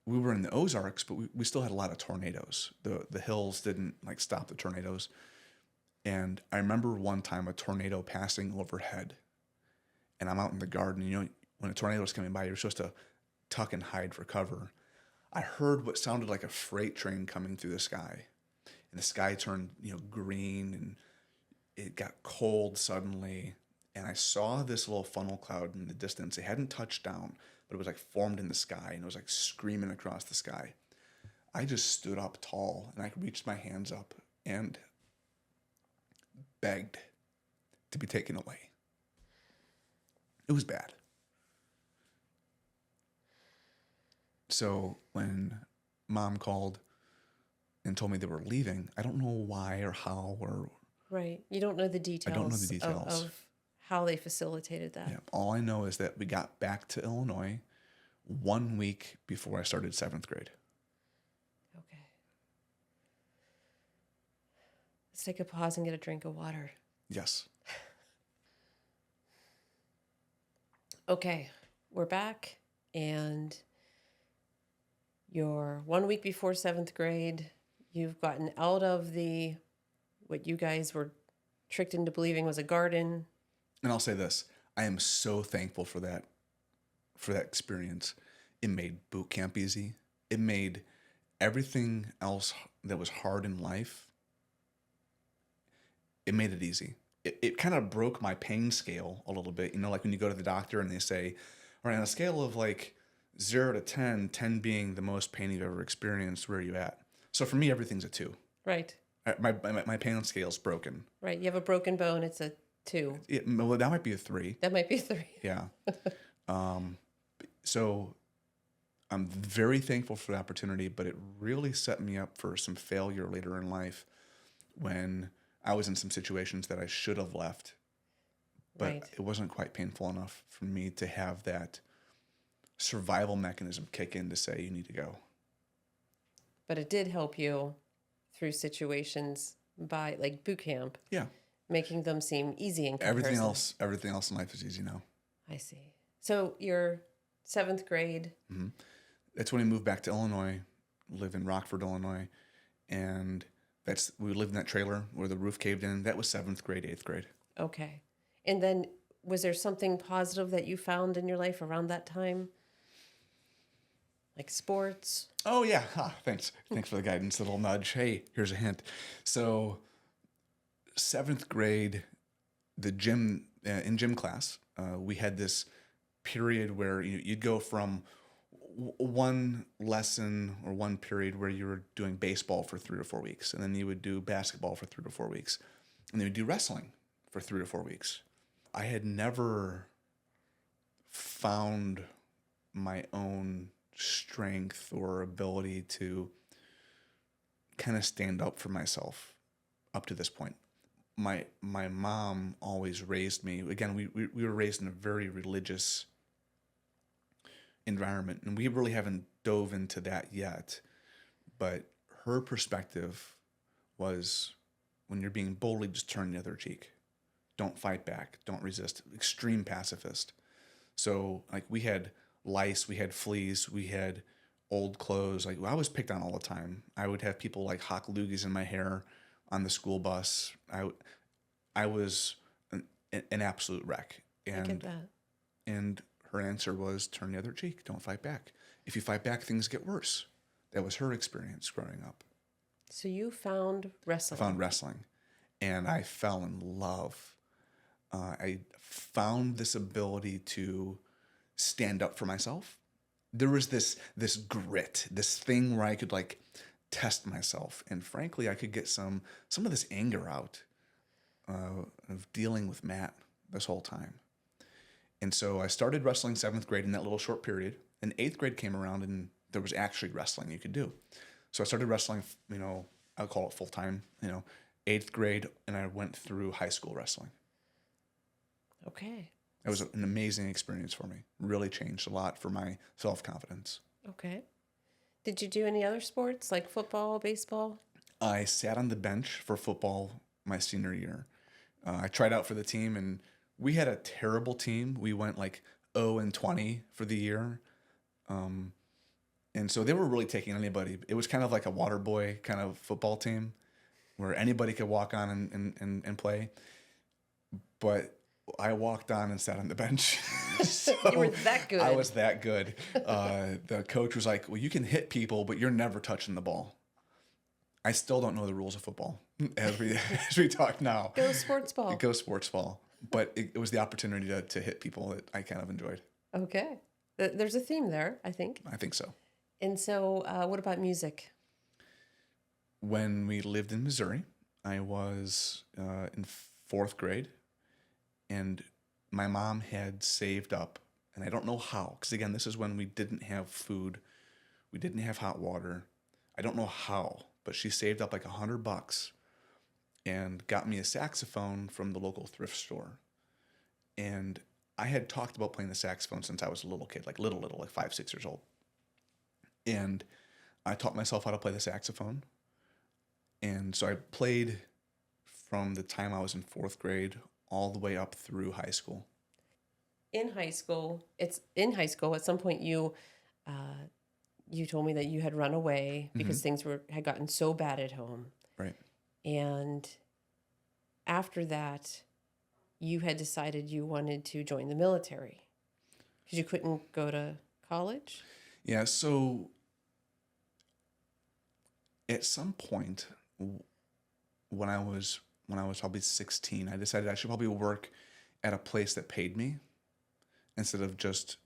we were in the Ozarks, but we still had a lot of tornadoes. The hills didn't stop the tornadoes. And I remember one time a tornado passing overhead, and I'm out in the garden. When a tornado was coming by, you're supposed to tuck and hide for cover. I heard what sounded like a freight train coming through the sky, and the sky turned green, and it got cold suddenly. And I saw this little funnel cloud in the distance. It hadn't touched down, but it was like formed in the sky and it was like screaming across the sky. I just stood up tall and I reached my hands up and begged to be taken away. It was bad. So when Mom called and told me they were leaving, I don't know why or how or... Right. You don't know the details. I don't know the details. Of how they facilitated that. Yeah. All I know is that we got back to Illinois 1 week before I started 7th grade. Okay. Let's take a pause and get a drink of water. Yes. Okay. We're back, and you're 1 week before 7th grade. You've gotten out of what you guys were tricked into believing was a garden. And I'll say this, I am so thankful for that experience. It made boot camp easy. It made everything else that was hard in life, it made it easy. It kind of broke my pain scale a little bit. You know, like when you go to the doctor and they say, all right, on a scale of like 0 to 10, 10 being the most pain you've ever experienced, where are you at? So for me, everything's a 2. Right. My pain scale's broken. Right. You have a broken bone. It's a 2. Well, that might be a 3. That might be a 3. Yeah. So I'm very thankful for the opportunity, but it really set me up for some failure later in life when I was in some situations that I should have left, but Right. It wasn't quite painful enough for me to have that survival mechanism kick in to say, you need to go. But it did help you through situations by like boot camp. Yeah. Making them seem easy in comparison. Everything else in life is easy now. I see. So you're 7th grade. Mm-hmm. That's when we moved back to Illinois, live in Rockford, Illinois. And we lived in that trailer where the roof caved in. That was 7th grade, 8th grade. Okay. And then was there something positive that you found in your life around that time? Like sports? Oh, yeah. Thanks. Thanks for the guidance, little nudge. Hey, here's a hint. So 7th grade, in gym class, we had this period where you'd go from one lesson or one period where you were doing baseball for 3 to 4 weeks, and then you would do basketball for 3 to 4 weeks, and then you'd do wrestling for 3 to 4 weeks. I had never found my own strength or ability to kind of stand up for myself up to this point. My mom always raised me. Again, we were raised in a very religious environment, and we really haven't dove into that yet. But her perspective was, when you're being bullied, just turn the other cheek. Don't fight back. Don't resist. Extreme pacifist. So like we had lice, we had fleas, we had old clothes. Like I was picked on all the time. I would have people like hawk loogies in my hair on the school bus. I was an absolute wreck. And, I get that. And her answer was, turn the other cheek. Don't fight back. If you fight back, things get worse. That was her experience growing up. So you found wrestling. I found wrestling, and I fell in love. I found this ability to stand up for myself. There was this grit, this thing where I could like test myself, and frankly, I could get some of this anger out of dealing with Matt this whole time. And so I started wrestling 7th grade in that little short period, and 8th grade came around, and there was actually wrestling you could do. So I started wrestling, I'll call it full time, 8th grade, and I went through high school wrestling. Okay. It was an amazing experience for me. Really changed a lot for my self-confidence. Okay. Did you do any other sports like football, baseball? I sat on the bench for football my senior year. I tried out for the team, and we had a terrible team. We went like 0-20 for the year. And so they were really taking anybody. It was kind of like a water boy kind of football team where anybody could walk on and play. But I walked on and sat on the bench. So you were that good. I was that good. The coach was like, well, you can hit people, but you're never touching the ball. I still don't know the rules of football as we talk now. Go sports ball. Go sports ball. But it was the opportunity to hit people that I kind of enjoyed. Okay. There's a theme there, I think. I think so. And so, what about music? When we lived in Missouri, I was in fourth grade, and my mom had saved up, and I don't know how, because again, this is when we didn't have food, we didn't have hot water. I don't know how, but she saved up like $100 and got me a saxophone from the local thrift store. And I had talked about playing the saxophone since I was a little kid, like little, like 5, 6 years old. And I taught myself how to play the saxophone. And so I played from the time I was in fourth grade all the way up through high school. In high school, at some point you told me that you had run away because things had gotten so bad at home. Right. And after that, you had decided you wanted to join the military because you couldn't go to college? Yeah, so at some point when I was probably 16, I decided I should probably work at a place that paid me instead of just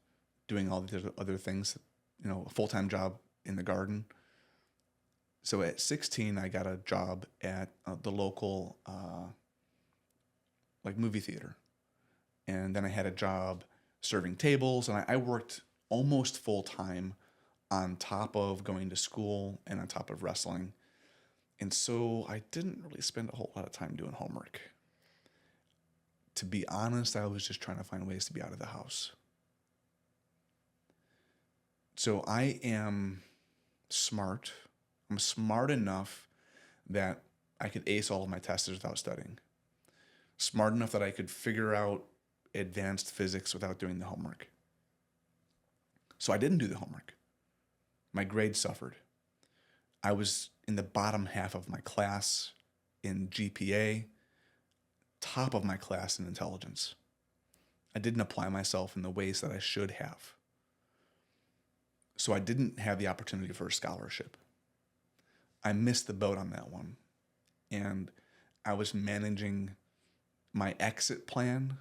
doing all the other things, a full-time job in the garden. So at 16, I got a job at the local movie theater. And then I had a job serving tables, and I worked almost full-time on top of going to school and on top of wrestling. And so I didn't really spend a whole lot of time doing homework. To be honest, I was just trying to find ways to be out of the house. So I am smart. I'm smart enough that I could ace all of my tests without studying. Smart enough that I could figure out advanced physics without doing the homework. So I didn't do the homework. My grades suffered. I was in the bottom half of my class in GPA, top of my class in intelligence. I didn't apply myself in the ways that I should have. So I didn't have the opportunity for a scholarship. I missed the boat on that one. And I was managing my exit plan.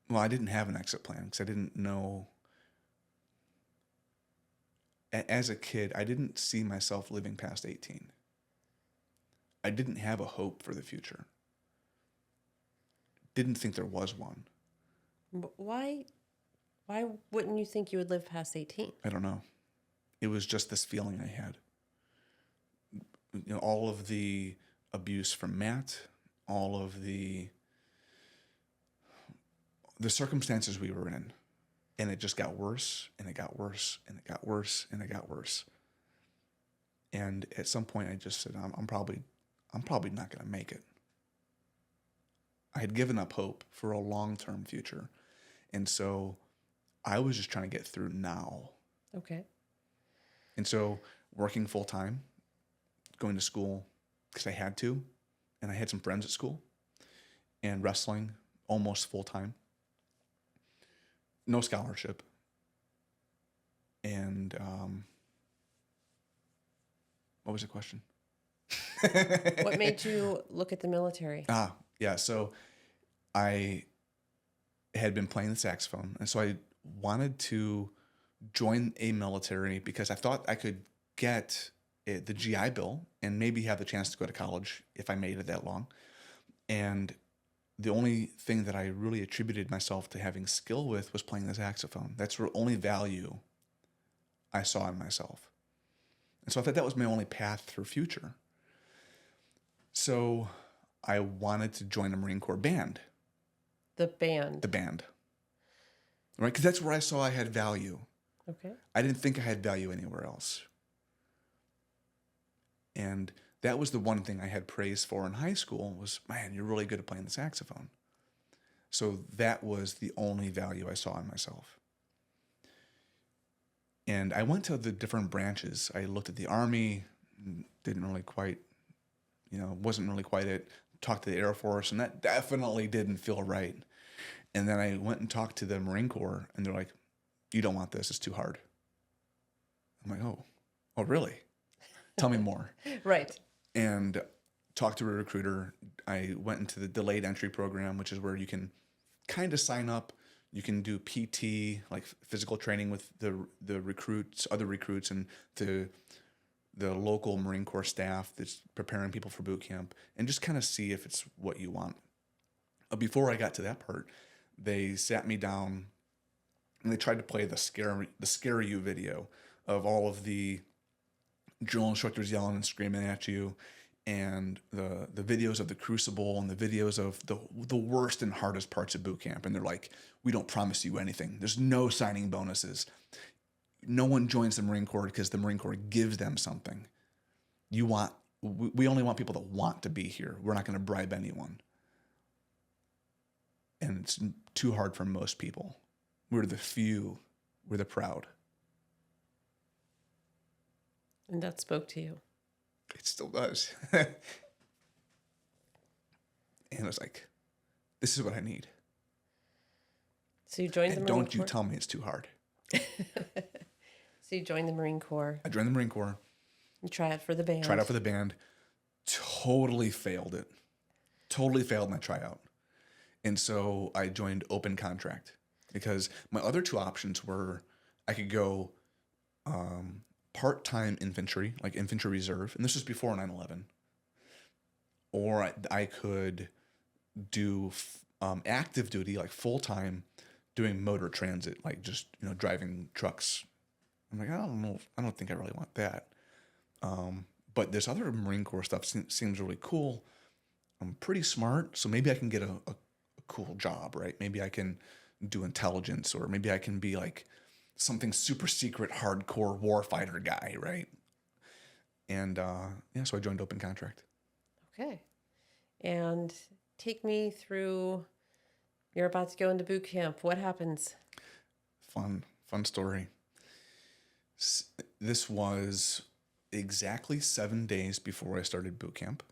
Well, I didn't have an exit plan because I didn't know. As a kid, I didn't see myself living past 18. I didn't have a hope for the future. Didn't think there was one. Why wouldn't you think you would live past 18? I don't know. It was just this feeling I had. All of the abuse from Matt, all of the circumstances we were in, and it just got worse, and it got worse, and it got worse, and it got worse. And at some point, I just said, I'm probably not going to make it. I had given up hope for a long-term future, and so I was just trying to get through now. Okay. And so working full-time, going to school because I had to, and I had some friends at school, and wrestling almost full-time. No scholarship. And what was the question? What made you look at the military? Yeah. So I had been playing the saxophone, and so I wanted to join a military because I thought I could get the GI Bill and maybe have the chance to go to college if I made it that long. And the only thing that I really attributed myself to having skill with was playing the saxophone. That's the only value I saw in myself. And so I thought that was my only path for future. So I wanted to join a Marine Corps band. The band. The band. Right? Because that's where I saw I had value. Okay. I didn't think I had value anywhere else. And that was the one thing I had praise for in high school was, man, you're really good at playing the saxophone. So that was the only value I saw in myself. And I went to the different branches. I looked at the Army, didn't really quite, wasn't really quite it. Talked to the Air Force, and that definitely didn't feel right. And then I went and talked to the Marine Corps, and they're like, you don't want this, it's too hard. I'm like, oh, really? Tell me more. Right. And talked to a recruiter. I went into the delayed entry program, which is where you can kind of sign up You can do PT, like physical training with the recruits, other recruits, and the local Marine Corps staff that's preparing people for boot camp, and just kind of see if it's what you want. Before I got to that part, they sat me down and they tried to play the scare you video of all of the drill instructors yelling and screaming at you, and the videos of the crucible and the videos of the worst and hardest parts of boot camp. And they're like, we don't promise you anything. There's no signing bonuses. No one joins the Marine Corps because the Marine Corps gives them something. We only want people that want to be here. We're not going to bribe anyone. And it's too hard for most people. We're the few. We're the proud. And that spoke to you. It still does. And I was like, this is what I need. So you joined the Marine Corps? Don't you tell me it's too hard. So you joined the Marine Corps. I joined the Marine Corps. You tried out for the band. Tried out for the band. Totally failed it. Totally failed my tryout. And so I joined open contract because my other two options were I could go part-time infantry, like infantry reserve, and this was before 9/11, or I could do active duty, like full-time, doing motor transit, like just driving trucks. I'm like, I don't know, I don't think I really want that. But this other Marine Corps stuff seems really cool. I'm pretty smart, so maybe I can get a cool job, right? Maybe I can do intelligence, or maybe I can be like something super secret, hardcore warfighter guy, right? And so I joined open contract. Okay. And take me through, you're about to go into boot camp. What happens? Fun story. This was exactly 7 days before I started boot camp.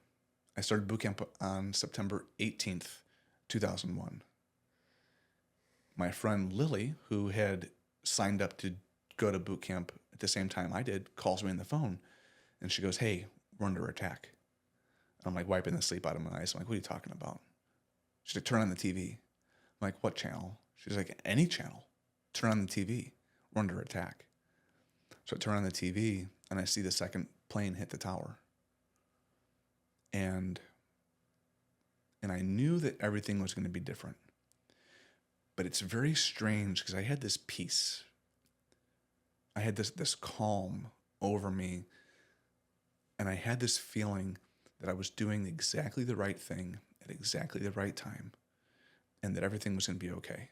I started boot camp on September 18th, 2001. My friend Lily, who had signed up to go to boot camp at the same time I did, calls me on the phone, and she goes, "Hey, we're under attack." I'm like wiping the sleep out of my eyes. I'm like, "What are you talking about?" She's like, "Turn on the TV." I'm like, "What channel?" She's like, "Any channel. Turn on the TV. We're under attack." So I turn on the TV, and I see the second plane hit the tower. And I knew that everything was going to be different. But it's very strange because I had this peace. I had this calm over me. And I had this feeling that I was doing exactly the right thing at exactly the right time, and that everything was going to be okay.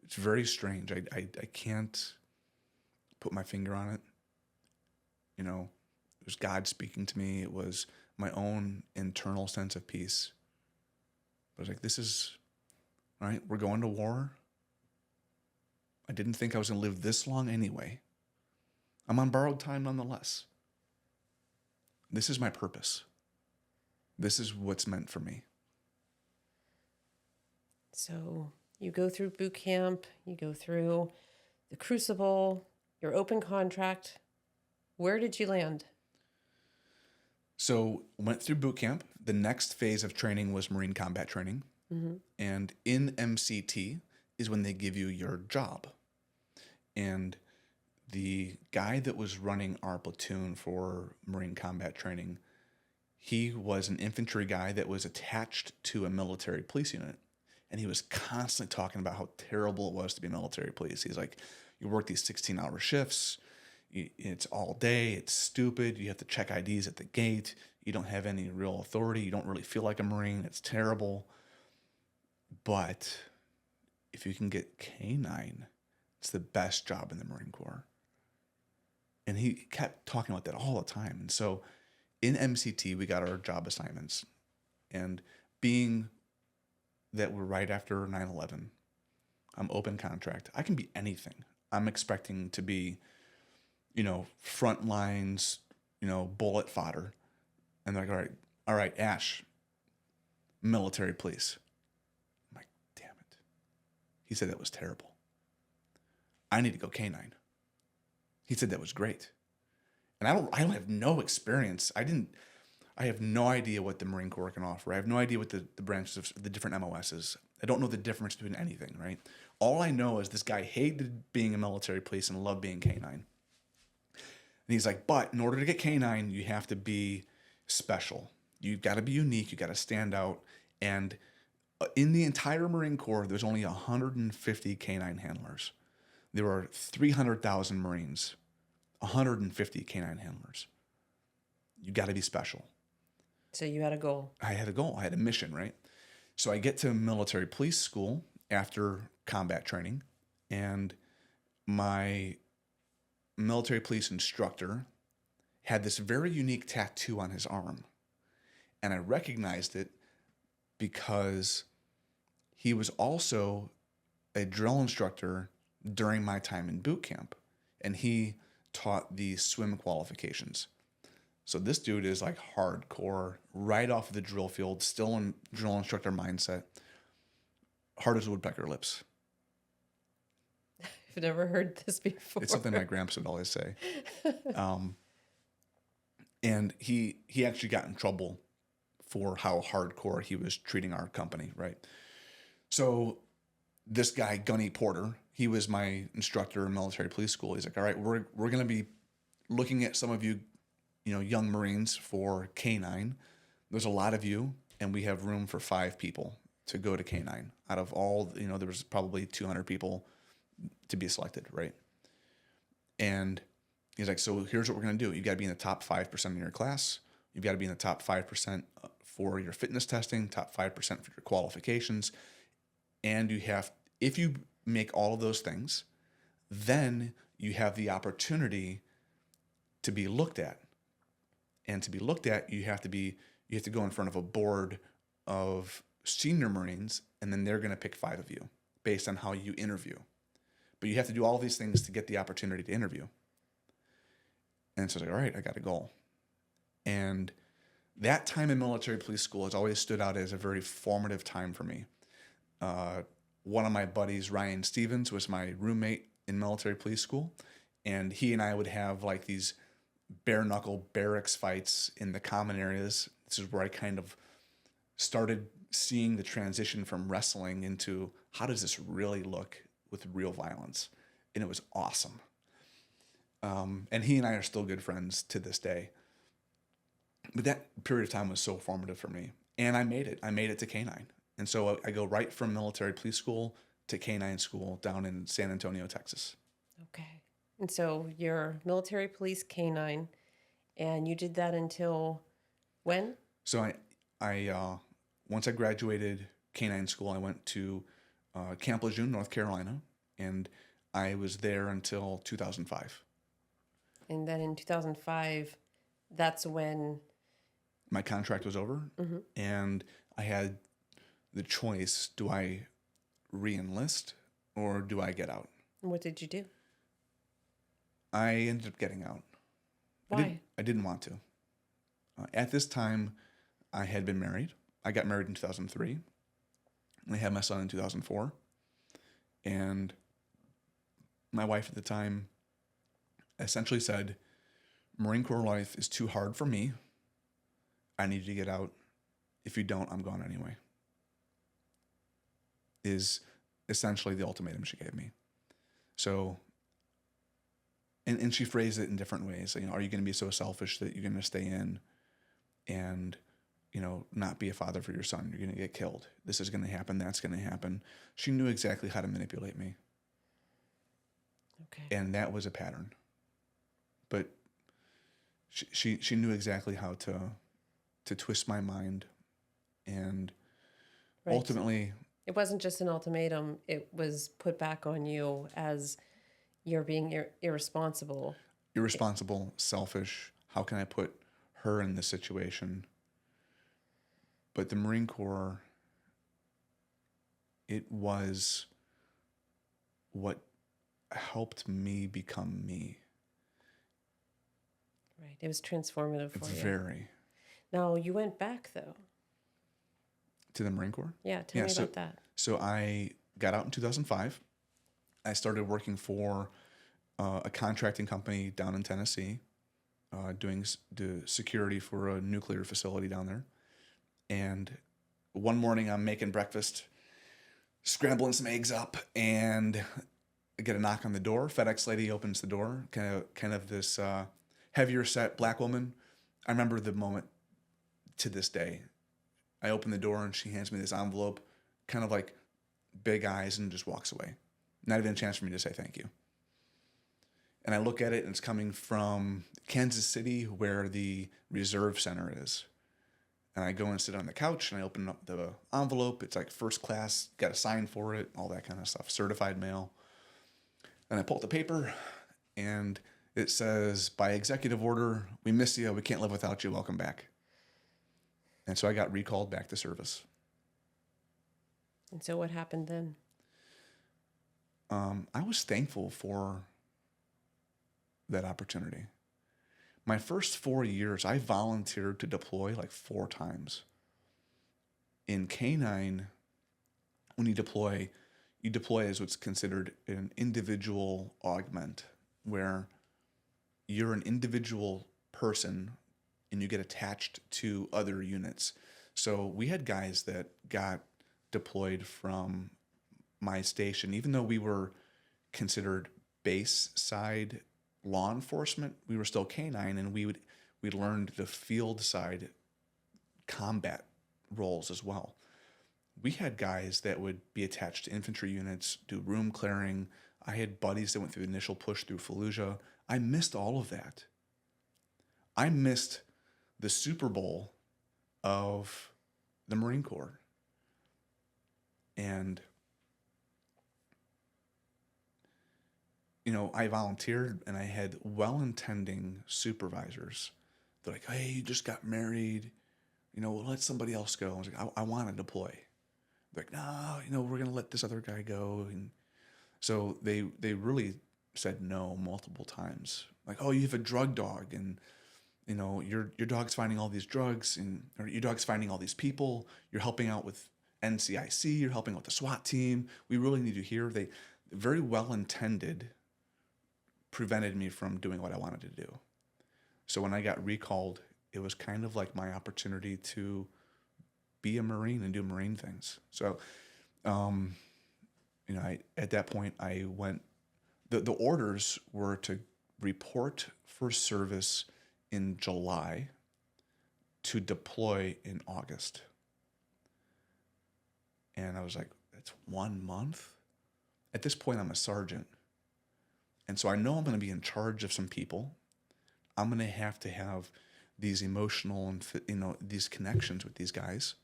It's very strange. I can't put my finger on it. It was God speaking to me. It was my own internal sense of peace. But I was like, this is, all right, we're going to war. I didn't think I was going to live this long anyway. I'm on borrowed time nonetheless. This is my purpose. This is what's meant for me. So you go through boot camp, you go through the crucible, your open contract. Where did you land? So went through boot camp. The next phase of training was Marine combat training. Mm-hmm. And in MCT is when they give you your job. And the guy that was running our platoon for Marine combat training, he was an infantry guy that was attached to a military police unit. And he was constantly talking about how terrible it was to be military police. He's like, you work these 16-hour shifts. It's all day. It's stupid. You have to check IDs at the gate. You don't have any real authority. You don't really feel like a Marine. It's terrible. But if you can get K9, it's the best job in the Marine Corps. And he kept talking about that all the time. And so in MCT, we got our job assignments. And being that we're right after 9/11, I'm open contract. I can be anything. I'm expecting to be, front lines, bullet fodder. And they're like, all right, Ash, military police. I'm like, damn it. He said that was terrible. I need to go K9. He said that was great. And I don't have no experience. I have no idea what the Marine Corps can offer. I have no idea what the branches of the different MOSs. I don't know the difference between anything, right? All I know is this guy hated being a military police and loved being K9. And he's like, but in order to get K9, you have to be special. You've got to be unique. You got to stand out. And in the entire Marine Corps, there's only 150 K9 handlers. There are 300,000 Marines, 150 K9 handlers. You got to be special. So you had a goal. I had a goal. I had a mission, right? So I get to military police school after combat training, and my military police instructor had this very unique tattoo on his arm. And I recognized it because he was also a drill instructor during my time in boot camp, and he taught the swim qualifications. So this dude is like hardcore, right off the drill field, still in drill instructor mindset, hard as woodpecker lips. I've never heard this before. It's something my grandpa would always say. And he actually got in trouble for how hardcore he was treating our company, right? So this guy, Gunny Porter, he was my instructor in military police school. He's like, all right, we're going to be looking at some of you, young Marines for K9. There's a lot of you, and we have room for 5 people to go to K9. Out of all, there was probably 200 people to be selected, right? And he's like, so here's what we're going to do. You got to be in the top 5% of your class. You've got to be in the top 5% for your fitness testing, top 5% for your qualifications. And if you make all of those things, then you have the opportunity to be looked at. And to be looked at, you have to go in front of a board of senior Marines, and then they're going to pick 5 of you based on how you interview. But you have to do all these things to get the opportunity to interview. And so I was like, all right, I got a goal. And that time in military police school has always stood out as a very formative time for me. One of my buddies, Ryan Stevens, was my roommate in military police school. And he and I would have like these bare knuckle barracks fights in the common areas. This is where I kind of started seeing the transition from wrestling into how does this really look with real violence. And it was awesome. And he and I are still good friends to this day. But that period of time was so formative for me. And I made it. I made it to K9. And so I go right from military police school to K9 school down in San Antonio, Texas. Okay. And so you're military police K9, and you did that until when? So I once I graduated K9 school, I went to Camp Lejeune, North Carolina, and I was there until 2005. And then in 2005, that's when my contract was over, and I had the choice: do I re-enlist or do I get out? What did you do? I ended up getting out. Why? I didn't want to. At this time, I had been married. I got married in 2003. I had my son in 2004. And my wife at the time essentially said, Marine Corps life is too hard for me. I need you to get out. If you don't, I'm gone anyway. Is essentially the ultimatum she gave me. So, and she phrased it in different ways. Are you going to be so selfish that you're going to stay in and, not be a father for your son? You're going to get killed. This is going to happen. That's going to happen. She knew exactly how to manipulate me. Okay. And that was a pattern. But she knew exactly how to twist my mind. And right. Ultimately, it wasn't just an ultimatum. It was put back on you as you're being irresponsible. Irresponsible, selfish. How can I put her in this situation? But the Marine Corps, it was what helped me become me. Right. It was transformative for you. It's very. Now, you went back, though. To the Marine Corps? Yeah, tell me about that. So I got out in 2005. I started working for a contracting company down in Tennessee. doing the security for a nuclear facility down there. And one morning I'm making breakfast, scrambling some eggs up, and I get a knock on the door. FedEx lady opens the door, kind of this heavier set black woman. I remember the moment to this day. I open the door and she hands me this envelope, kind of like big eyes, and just walks away. Not even a chance for me to say thank you. And I look at it, and it's coming from Kansas City, where the Reserve Center is. And I go and sit on the couch, and I open up the envelope. It's like first class, got a sign for it, all that kind of stuff, certified mail. And I pull out the paper, and it says, by executive order, we miss you. We can't live without you. Welcome back. And so I got recalled back to service. And so what happened then? I was thankful for that opportunity. My first 4 years, I volunteered to deploy like 4 times. In K9, when you deploy as what's considered an individual augment, where you're an individual person and you get attached to other units. So we had guys that got deployed from my station, even though we were considered base side law enforcement, we were still K9, and we learned the field side combat roles as well. We had guys that would be attached to infantry units, do room clearing. I had buddies that went through the initial push through Fallujah. I missed all of that. I missed the Super Bowl of the Marine Corps. And I volunteered, and I had well-intending supervisors. They're like, hey, you just got married. We'll let somebody else go. I was like, I want to deploy. They're like, no, we're going to let this other guy go. And so they really said no multiple times. Like, oh, you have a drug dog, and, your dog's finding all these drugs, or your dog's finding all these people. You're helping out with NCIC. You're helping out the SWAT team. We really need you here. They very well-intended prevented me from doing what I wanted to do. So when I got recalled, it was kind of like my opportunity to be a Marine and do Marine things. So, at that point, I went, the orders were to report for service in July, to deploy in August. And I was like, that's 1 month? At this point, I'm a sergeant. And so I know I'm going to be in charge of some people. I'm going to have these emotional and, these connections with these guys.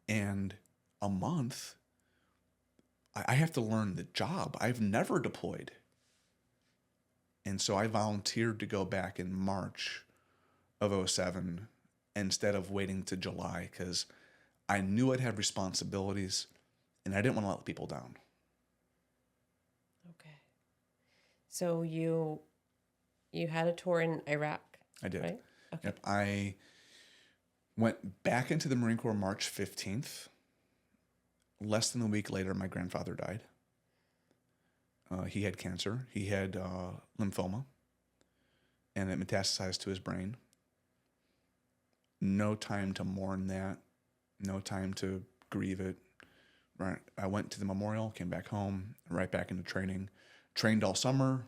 And a month, I have to learn the job. I've never deployed. And so I volunteered to go back in March of 2007 instead of waiting to July, because I knew I'd have responsibilities, and I didn't want to let people down. Okay. So you had a tour in Iraq. I did. Right? Okay. Yep. I went back into the Marine Corps March 15th. Less than a week later, my grandfather died. He had cancer. He had lymphoma, and it metastasized to his brain. No time to mourn that. No time to grieve it. Right. I went to the memorial, came back home, right back into training. Trained all summer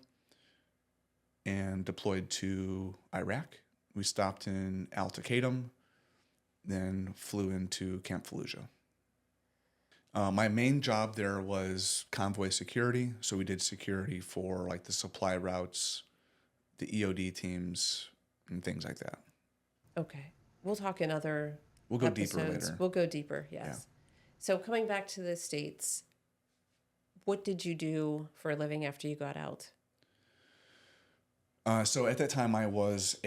and deployed to Iraq. We stopped in Al Taqaddum, then flew into Camp Fallujah. My main job there was convoy security. So we did security for like the supply routes, the EOD teams, and things like that. Okay. We'll talk in other We'll go episodes. deeper later. We'll go deeper, yes. Yeah. So coming back to the States, what did you do for a living after you got out? So at that time, I was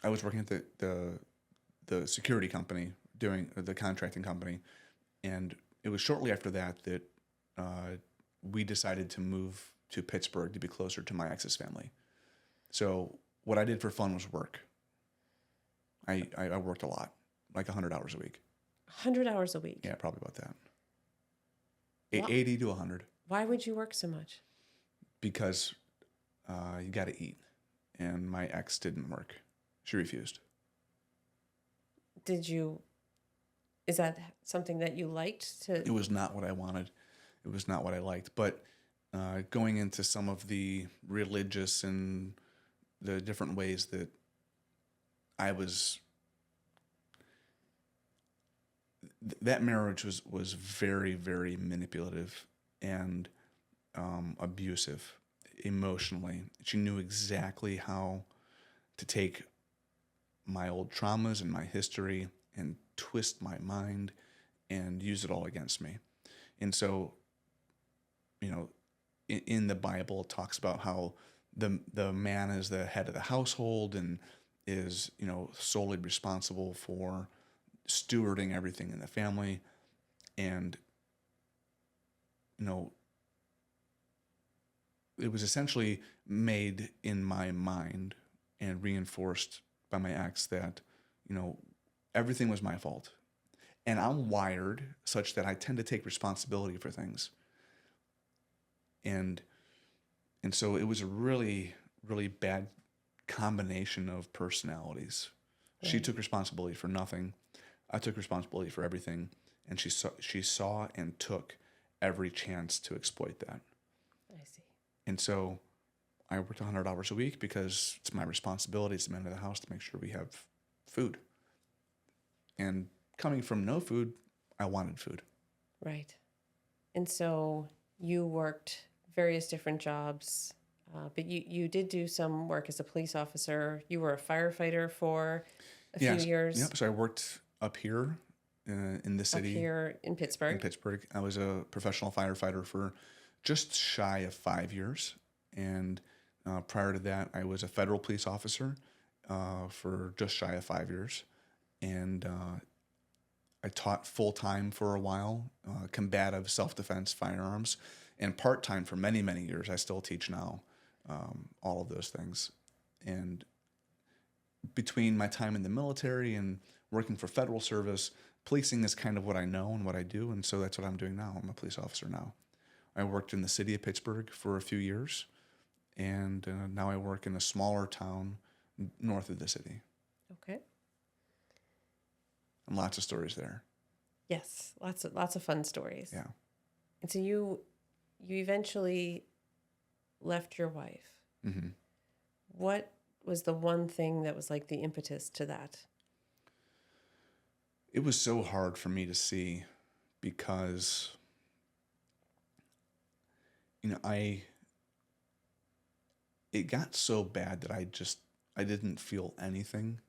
working at the security company, doing the contracting company, and it was shortly after that we decided to move to Pittsburgh to be closer to my ex's family. So what I did for fun was work. I worked a lot, like 100 hours a week. 100 hours a week? Yeah, probably about that. Wow. 80 to 100. Why would you work so much? Because you got to eat. and my ex didn't work. She refused. Is that something that you liked to? It was not what I wanted. It was not what I liked. But going into some of the religious and the different ways that I was, that marriage was very, very manipulative and abusive emotionally. She knew exactly how to take my old traumas and my history and twist my mind and use it all against me. And so, in the Bible, it talks about how the man is the head of the household and is, solely responsible for stewarding everything in the family. And, it was essentially made in my mind and reinforced by my ex that, everything was my fault. And I'm wired such that I tend to take responsibility for things. And so it was a really, really bad combination of personalities. Right. She took responsibility for nothing. I took responsibility for everything. And she saw and took every chance to exploit that. I see. And so I worked 100 hours a week because it's my responsibility as the man of the house to make sure we have food. And coming from no food, I wanted food. Right. And so you worked various different jobs, but you did do some work as a police officer. You were a firefighter for a few years. Yep. So I worked up here in the city. Up here in Pittsburgh. In Pittsburgh. I was a professional firefighter for just shy of 5 years. And prior to that, I was a federal police officer for just shy of 5 years. And I taught full-time for a while, combative self-defense firearms, and part-time for many, many years. I still teach now, all of those things. And between my time in the military and working for federal service, policing is kind of what I know and what I do, and so that's what I'm doing now. I'm a police officer now. I worked in the city of Pittsburgh for a few years, and now I work in a smaller town north of the city. Okay. And lots of stories there. Yes, lots of fun stories. Yeah. And so you eventually left your wife. Mm-hmm. What was the one thing that was like the impetus to that? It was so hard for me to see because, it got so bad that I didn't feel anything.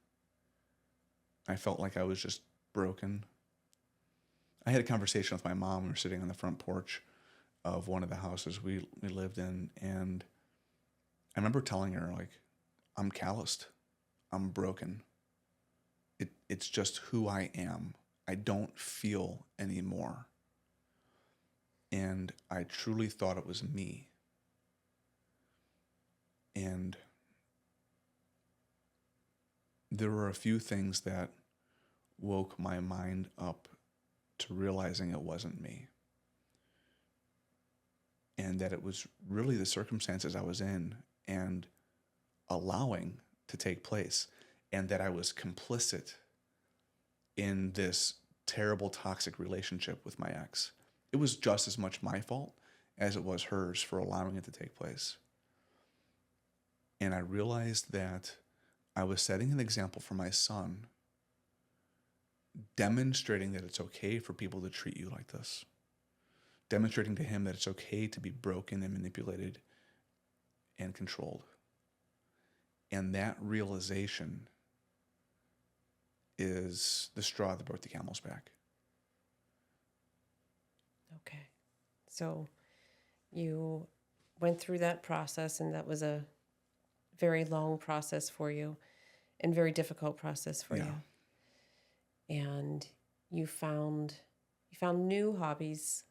I felt like I was just broken. I had a conversation with my mom. We were sitting on the front porch of one of the houses we lived in, and I remember telling her, like, I'm calloused. I'm broken. It's just who I am. I don't feel anymore. And I truly thought it was me. And there were a few things that woke my mind up to realizing it wasn't me. And that it was really the circumstances I was in and allowing to take place. And that I was complicit in this terrible, toxic relationship with my ex. It was just as much my fault as it was hers for allowing it to take place. And I realized that I was setting an example for my son, demonstrating that it's okay for people to treat you like this, demonstrating to him that it's okay to be broken and manipulated and controlled. And that realization is the straw that broke the camel's back. Okay. So you went through that process, and that was a very long process for you and very difficult process for you. And you found new hobbies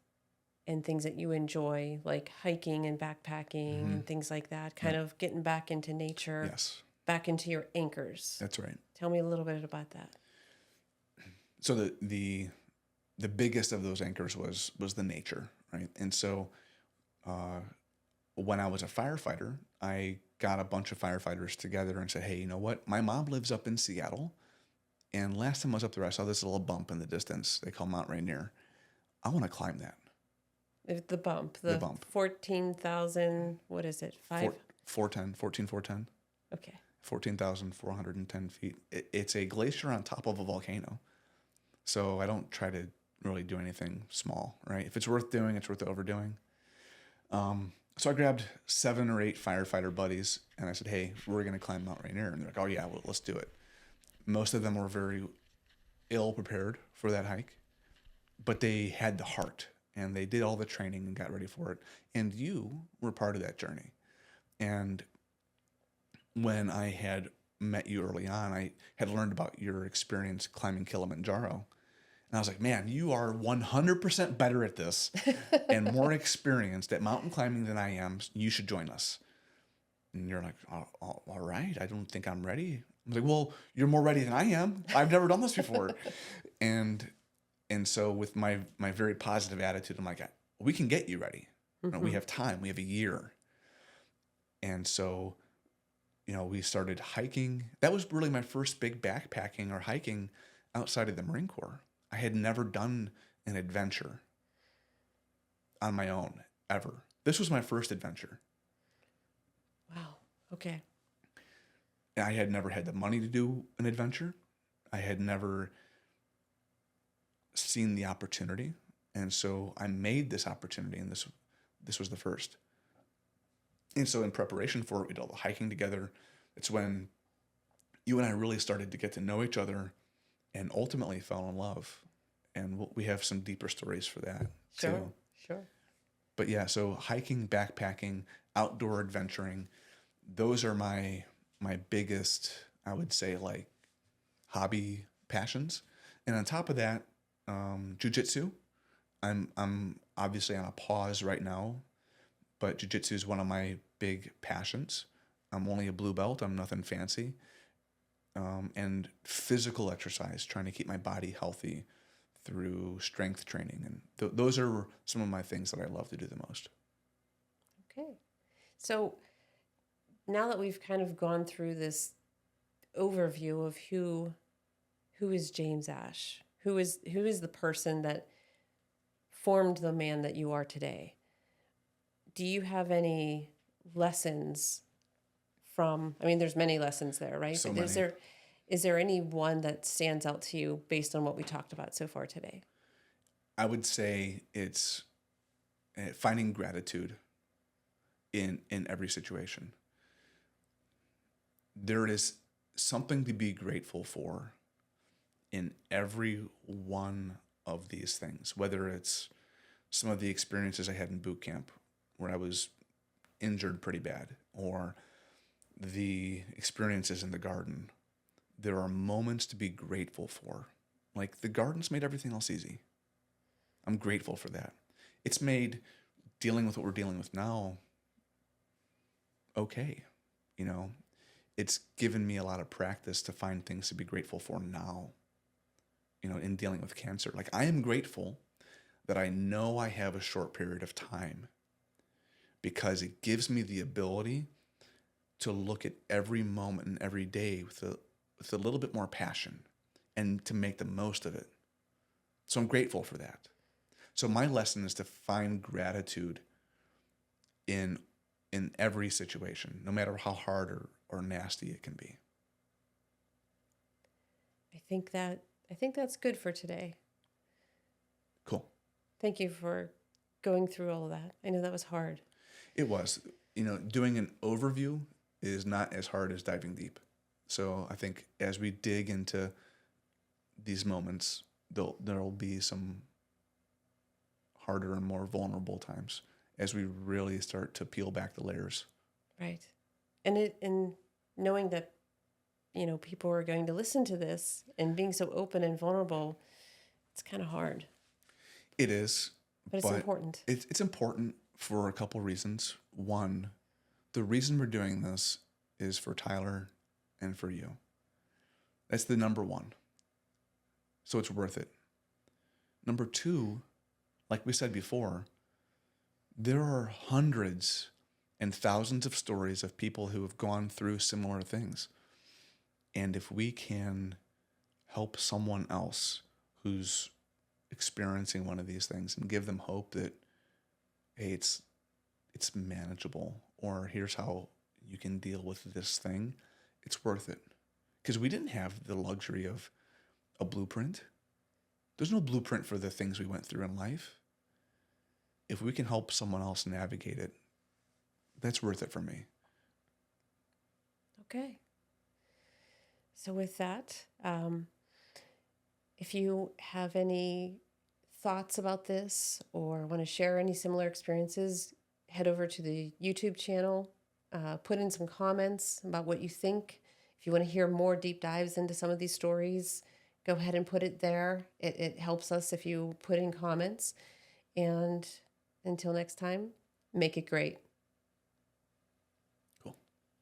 and things that you enjoy, like hiking and backpacking and things like that, kind of getting back into nature. Yes. Back into your anchors. That's right. Tell me a little bit about that. So the biggest of those anchors was the nature, right? And so when I was a firefighter, I got a bunch of firefighters together and said, hey, you know what? My mom lives up in Seattle. And last time I was up there, I saw this little bump in the distance they call Mount Rainier. I want to climb that. The bump. The bump. 14,000, what is it? 14,410. Okay. 14,410 feet. It's a glacier on top of a volcano. So I don't try to really do anything small, right? If it's worth doing, it's worth overdoing. So I grabbed 7 or 8 firefighter buddies and I said, hey, we're going to climb Mount Rainier. And they're like, oh yeah, well, let's do it. Most of them were very ill prepared for that hike, but they had the heart and they did all the training and got ready for it. And you were part of that journey. And when I had met you early on, I had learned about your experience climbing Kilimanjaro. And I was like, man, you are 100% better at this and more experienced at mountain climbing than I am. You should join us. And you're like, oh, all right, I don't think I'm ready. I was like, well, you're more ready than I am. I've never done this before. And so with my very positive attitude, I'm like, we can get you ready. Mm-hmm. We have time. We have a year. And so, we started hiking. That was really my first big backpacking or hiking outside of the Marine Corps. I had never done an adventure on my own, ever. This was my first adventure. Wow. Okay. And I had never had the money to do an adventure. I had never seen the opportunity. And so I made this opportunity, and this was the first. And so in preparation for it, we did all the hiking together. It's when you and I really started to get to know each other and ultimately fell in love. And we have some deeper stories for that too. Sure. But yeah, so hiking, backpacking, outdoor adventuring, those are my biggest, I would say, like hobby passions. And on top of that, jiu-jitsu. I'm obviously on a pause right now, but jiu-jitsu is one of my big passions. I'm only a blue belt. I'm nothing fancy. And physical exercise, trying to keep my body healthy through strength training. And those are some of my things that I love to do the most. Okay. So now that we've kind of gone through this overview of who is James Ash, who is the person that formed the man that you are today, do you have any lessons from, there's many lessons there, right? So but many. Is there any one that stands out to you based on what we talked about so far today? I would say it's finding gratitude in every situation. There is something to be grateful for in every one of these things, whether it's some of the experiences I had in boot camp where I was injured pretty bad, or the experiences in the garden. There are moments to be grateful for. Like the garden's made everything else easy. I'm grateful for that. It's made dealing with what we're dealing with now okay. It's given me a lot of practice to find things to be grateful for now, in dealing with cancer. Like I am grateful that I know I have a short period of time because it gives me the ability to look at every moment and every day with a little bit more passion and to make the most of it. So I'm grateful for that. So my lesson is to find gratitude in every situation, no matter how hard or nasty it can be. I think that's good for today. Cool. Thank you for going through all of that. I know that was hard. It was. Doing an overview is not as hard as diving deep. So I think as we dig into these moments, there'll be some harder and more vulnerable times as we really start to peel back the layers. Right. And knowing that, people are going to listen to this and being so open and vulnerable, it's kind of hard. It is. But it's important. It's important for a couple reasons. One, the reason we're doing this is for Tyler and for you. That's the number one. So it's worth it. Number two, like we said before, there are hundreds and thousands of stories of people who have gone through similar things. And if we can help someone else who's experiencing one of these things and give them hope that, hey, it's manageable, or here's how you can deal with this thing, it's worth it. Because we didn't have the luxury of a blueprint. There's no blueprint for the things we went through in life. If we can help someone else navigate it, that's worth it for me. Okay. So with that, if you have any thoughts about this or want to share any similar experiences, head over to the YouTube channel, put in some comments about what you think. If you want to hear more deep dives into some of these stories, go ahead and put it there. It helps us if you put in comments. And until next time, make it great.